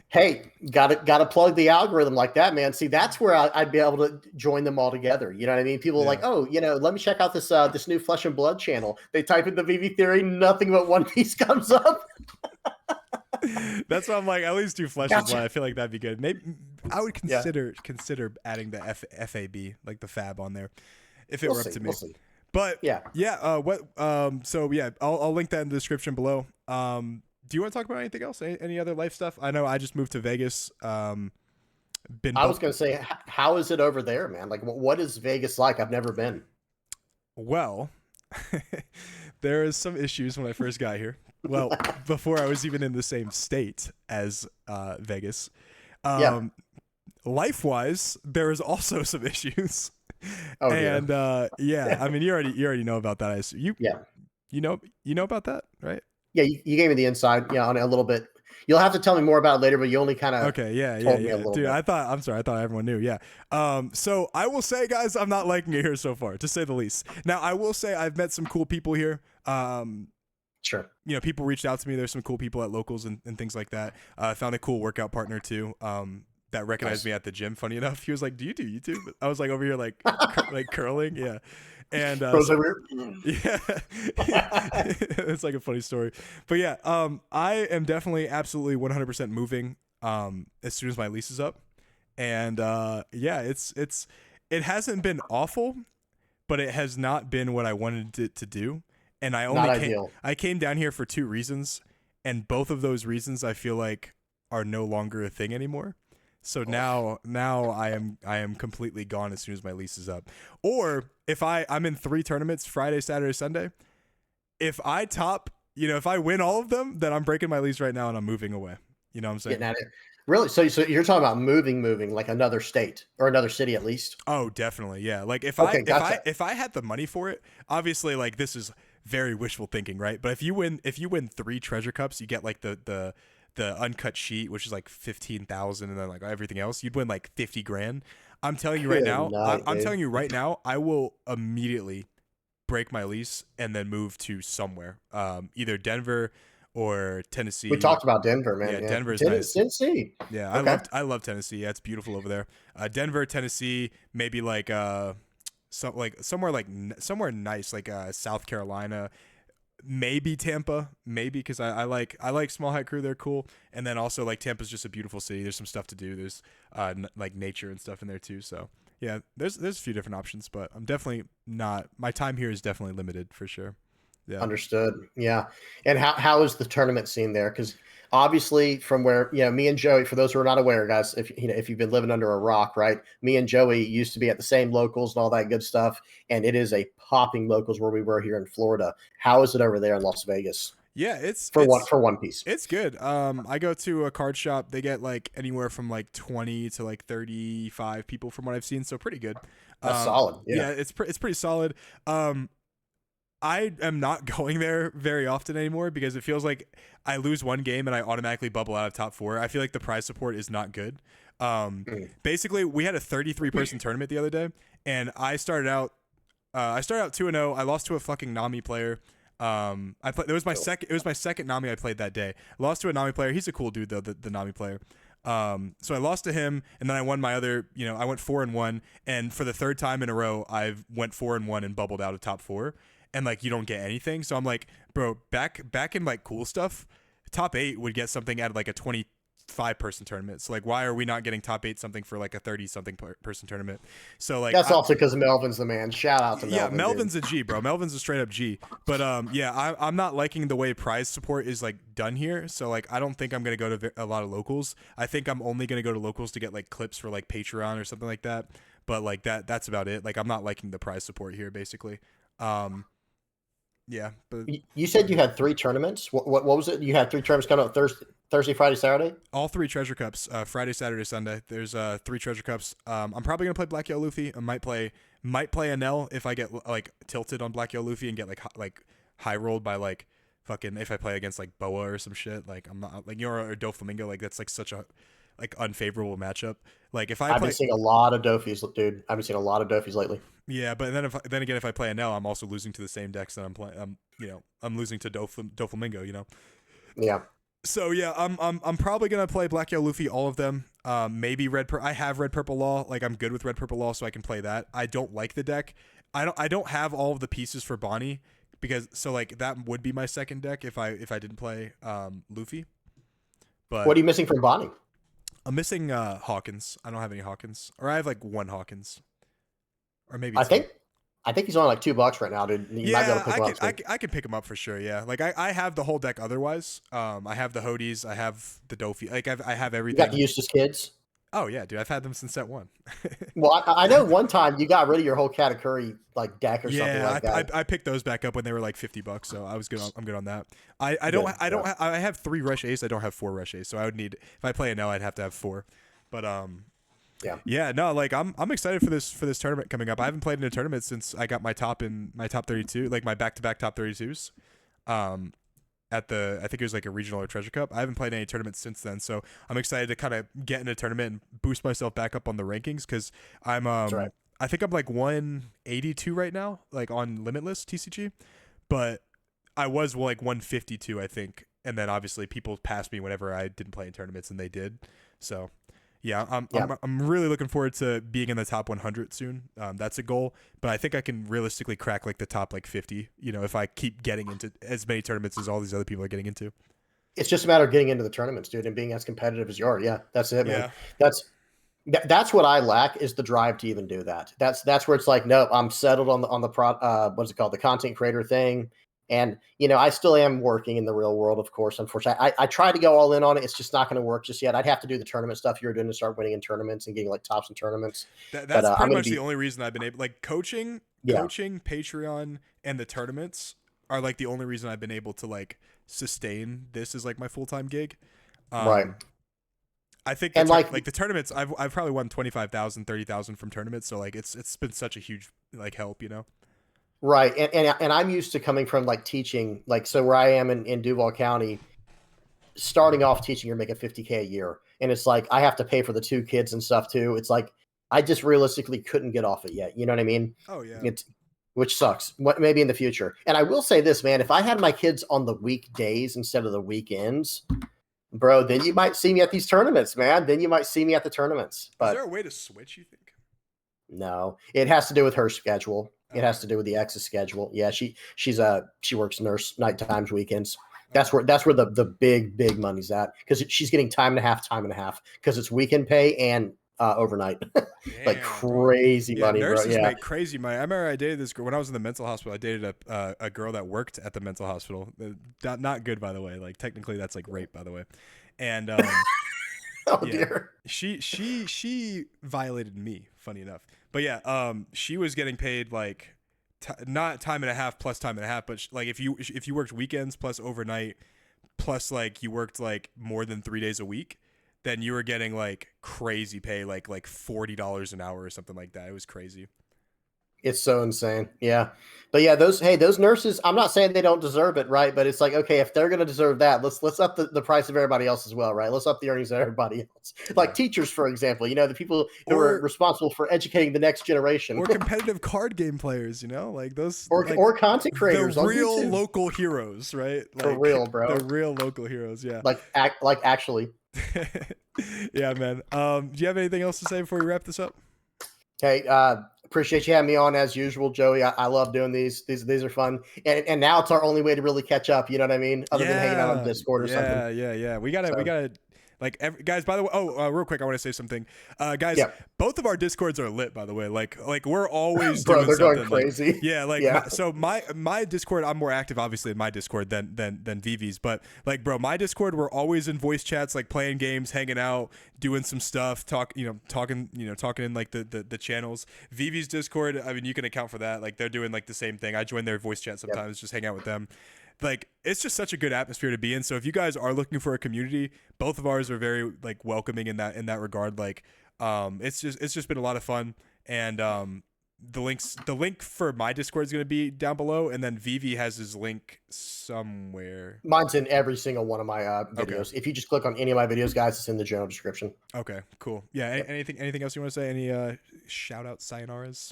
Hey, gotta plug the algorithm like that, man. See, that's where I'd be able to join them all together. You know what I mean? People are like, oh, let me check out this new Flesh and Blood channel. They type in the VV Theory, nothing but One Piece comes up. That's why I'm like, at least do Flesh and Blood. I feel like that'd be good. Maybe I would consider adding the FAB, like the Fab on there. If it were up to me. But so yeah, I'll link that in the description below. Do you want to talk about anything else? Any other life stuff? I know I just moved to Vegas. I was going to say, how is it over there, man? Like, what is Vegas like? I've never been. Well, there is some issues when I first got here. Well, before I was even in the same state as Vegas. Life-wise, there is also some issues. Oh dear. And yeah, I mean, you already know about that. Yeah. You know about that, right? Yeah, you gave me the inside, on it a little bit. You'll have to tell me more about it later, but you only kind of Okay, yeah, yeah, told me a yeah. little Dude, bit. I'm sorry, I thought everyone knew. Yeah. So I will say, guys, I'm not liking it here so far, to say the least. Now, I will say I've met some cool people here. Sure. People reached out to me. There's some cool people at locals and things like that. I found a cool workout partner too. That recognized Nice. me at the gym. Funny enough, he was like, "Do you do YouTube?" I was like over here like like curling, yeah. And Goes over yeah, it's like a funny story, but yeah, I am definitely absolutely 100% moving as soon as my lease is up, and yeah, it hasn't been awful, but it has not been what I wanted it to do, and not ideal. I came down here for two reasons, and both of those reasons I feel like are no longer a thing anymore. So now I am completely gone as soon as my lease is up. Or if I'm in 3 tournaments, Friday, Saturday, Sunday. If I top, if I win all of them, then I'm breaking my lease right now and I'm moving away. You know what I'm saying? Getting at it. Really? So you're talking about moving like another state or another city at least? Oh, definitely. Yeah. Like Okay, gotcha. if I had the money for it, obviously like this is very wishful thinking, right? But if you win 3 treasure cups, you get like the uncut sheet, which is like 15,000, and then like everything else, you'd win like 50 grand. I'm telling you right Good now, night, I'm dude. telling you right now, I will immediately break my lease and then move to somewhere, either Denver or We Tennessee. talked about Denver, man. Yeah, Yeah, Denver is nice. Tennessee. Yeah, Okay. I love Tennessee. Yeah, it's beautiful over there. Denver, Tennessee, maybe like somewhere like somewhere nice like South Carolina, maybe Tampa, maybe because I like Small Hat Crew. They're cool, and then also like Tampa's just a beautiful city. There's some stuff to do. There's like nature and stuff in there too. So yeah, there's a few different options, but I'm definitely not. My time here is definitely limited for sure. Yeah. Understood. Yeah. And how is the tournament scene there? Because obviously, from where me and Joey, for those who are not aware, guys, if you've been living under a rock, right? Me and Joey used to be at the same locals and all that good stuff, and it is a popping locals where we were here in Florida. How is it over there in Las Vegas Yeah, for One Piece? it's good. I go to a card shop. They get like anywhere from like 20 to like 35 people from what I've seen, so pretty good. That's solid. Yeah. Yeah, it's pretty solid. I am not going there very often anymore because it feels like I lose one game and I automatically bubble out of top 4. I feel like the prize support is not good. Mm. Basically, we had a 33 person tournament the other day, and I started out 2-0. I lost to a fucking Nami player. It was my second Nami I played that day. I lost to a Nami player. He's a cool dude though, the Nami player. So I lost to him, and then I won my other. I went 4-1, and for the third time in a row, I've went 4-1 and bubbled out of top 4. And like you don't get anything, so I'm like, bro, back in like cool stuff, top 8 would get something out of like a 25 person tournament. So like, why are we not getting top 8 something for like a 30 something person tournament? So like, That's also because Melvin's the man. Shout out to yeah, Melvin. Melvin's Dude. a G, bro. Melvin's a straight up G. But yeah, I'm not liking the way prize support is like done here. So like, I don't think I'm gonna go to a lot of locals. I think I'm only gonna go to locals to get like clips for like Patreon or something like that. But like that's about it. Like I'm not liking the prize support here, basically. Yeah, but You said you had 3 tournaments. What was it? You had 3 tournaments coming up Thursday, Friday, Saturday. all 3 treasure cups, Friday, Saturday, Sunday. There's 3 treasure cups. I'm probably gonna play Black Yellow Luffy. I might play Enel if I get like tilted on Black Yellow Luffy and get like high rolled by like fucking if I play against like Boa or some shit. Like I'm not like or Doflamingo. Like that's like such a like unfavorable matchup. Like if I've been seeing a lot of Dofies, dude. I've been seeing a lot of Dofies lately. yeah, but then again if I play Enel, I'm also losing to the same decks that I'm playing. I'm losing to Doflamingo. Yeah. So yeah, I'm probably gonna play Black Yellow Luffy, all of them. Maybe I have Red Purple Law. Like I'm good with Red Purple Law, so I can play that. I don't like the deck. I don't have all of the pieces for Bonnie because so like that would be my second deck if I didn't play Luffy. But What are you missing from Bonnie? I'm missing Hawkins. I don't have any Hawkins, or I have like one Hawkins, or maybe I two. think I think he's only like $2 right now, dude. You might be able to pick him up. I can pick him up for sure. Yeah, like I have the whole deck. Otherwise, I have the Hodies, I have the Dofi, like I have You everything. got the Eustace kids. Oh yeah, dude, I've had them since set 1. Well, I know one time you got rid of your whole Katakuri like deck or something Yeah, like that. I picked those back up when they were like $50, so I was good. I'm good on that. I Good, don't yeah. I have 3 rush ace. I don't have 4 rush ace, so I would need if I play a Nell, I'd have to have 4. But Yeah. Yeah, no, like I'm excited for this tournament coming up. I haven't played in a tournament since I got my top 32, like my back-to-back top 32s. Um at the I think it was like a regional or treasure cup. I haven't played any tournaments since then, so I'm excited to kind of get in a tournament and boost myself back up on the rankings cuz I'm That's right. I think I'm like 182 right now, like on Limitless TCG, but I was like 152 I think, and then obviously people passed me whenever I didn't play in tournaments and they did. So yeah, Yeah. I'm really looking forward to being in the top 100 soon. That's a goal, but I think I can realistically crack like the top like 50. You know, if I keep getting into as many tournaments as all these other people are getting into. It's just a matter of getting into the tournaments, dude, and being as competitive as you are. Yeah, that's it, man. Yeah, That's that's what I lack is the drive to even do that. That's where it's like, nope, I'm settled on the what's it called, the content creator thing. And I still am working in the real world, of course. Unfortunately, I try to go all in on it. It's just not going to work just yet. I'd have to do the tournament stuff you're doing to start winning in tournaments and getting like tops in tournaments. But that's I'm pretty going to much the be, only reason I've been able like yeah, Patreon, and the tournaments are like the only reason I've been able to like sustain this as like my full time gig. right. Um, I think And like, like the tournaments I've probably won 25,000, 30,000 from tournaments, so like it's been such a huge like help, you know. right. And I'm used to coming from like teaching, like, so where I am in Duval County, starting off teaching, you're making 50K a year. And it's like, I have to pay for the two kids and stuff too. It's like, I just realistically couldn't get off it yet. You know what I mean? Oh yeah. It's, which sucks. What maybe in the future. And I will say this, man, if I had my kids on the weekdays instead of the weekends, bro, then you might see me at these tournaments, man. Then you might see me at the tournaments. Is there But a way to switch, you think? no, it has to do with her schedule. It has Okay. to do with the ex's schedule. Yeah, she works nurse night times, weekends. That's Okay. where the big money's at, because she's getting time and a half because it's weekend pay and overnight, like Damn, bro. crazy Yeah, money, bro. nurses Yeah, make crazy money. I remember I dated this girl when I was in the mental hospital. I dated a girl that worked at the mental hospital. Not good, by the way. Like technically, that's like rape, by the way. And oh yeah, dear. she violated me. Funny enough, but yeah, she was getting paid like not time and a half plus time and a half, but like if you worked weekends plus overnight plus like you worked like more than 3 days a week, then you were getting like crazy pay, like $40 an hour or something like that. It was crazy. It's so insane. Yeah. But yeah, those nurses, I'm not saying they don't deserve it, right? But it's like, okay, if they're gonna deserve that, let's up the price of everybody else as well, right? Let's up the earnings of everybody else. Like Yeah. teachers, for example, the people who are Or responsible for educating the next generation. competitive card game players, like those like Or content the creators on real YouTube. local heroes, right? For Like real, the bro. real local heroes, yeah. Like actually. Yeah, man. Do you have anything else to say before we wrap this up? Hey, appreciate you having me on as usual, Joey. I love doing these. These are fun. And now it's our only way to really catch up, you know what I mean? Other than hanging out on Yeah, Discord or something. yeah. We So gotta like guys. By the way, real quick, I want to say something. Guys, yeah. both of our discords are lit. By the way, like we're always Bro, doing they're going something. Like crazy. yeah, like Yeah. my Discord, I'm more active obviously in my Discord than Vivi's. But like, bro, my Discord, we're always in voice chats, like playing games, hanging out, doing some stuff, talking in like the channels. Vivi's Discord, I mean, you can account for that. Like they're doing like the same thing. I join their voice chat Yep. sometimes, just hang out with them. Like it's just such a good atmosphere to be in. So if you guys are looking for a community, both of ours are very like welcoming in that regard. Like it's just been a lot of fun. And the link for my Discord is going to be down below, and then Vivi has his link somewhere. Mine's in every single one of my Okay. videos. If you just click on any of my videos, guys, it's in the general description. Okay, cool. Yeah, Yep. anything else you want to say? Any shout out sayonaras?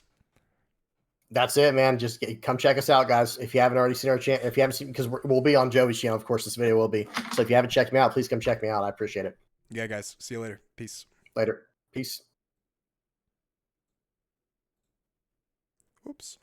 That's it, man. Just come check us out, guys. If you haven't already seen our channel, if you haven't seen, because we'll be on Joey's channel, of course, this video will be. So if you haven't checked me out, please come check me out. I appreciate it. Yeah, guys. See you later. Peace. Later. Peace. Oops.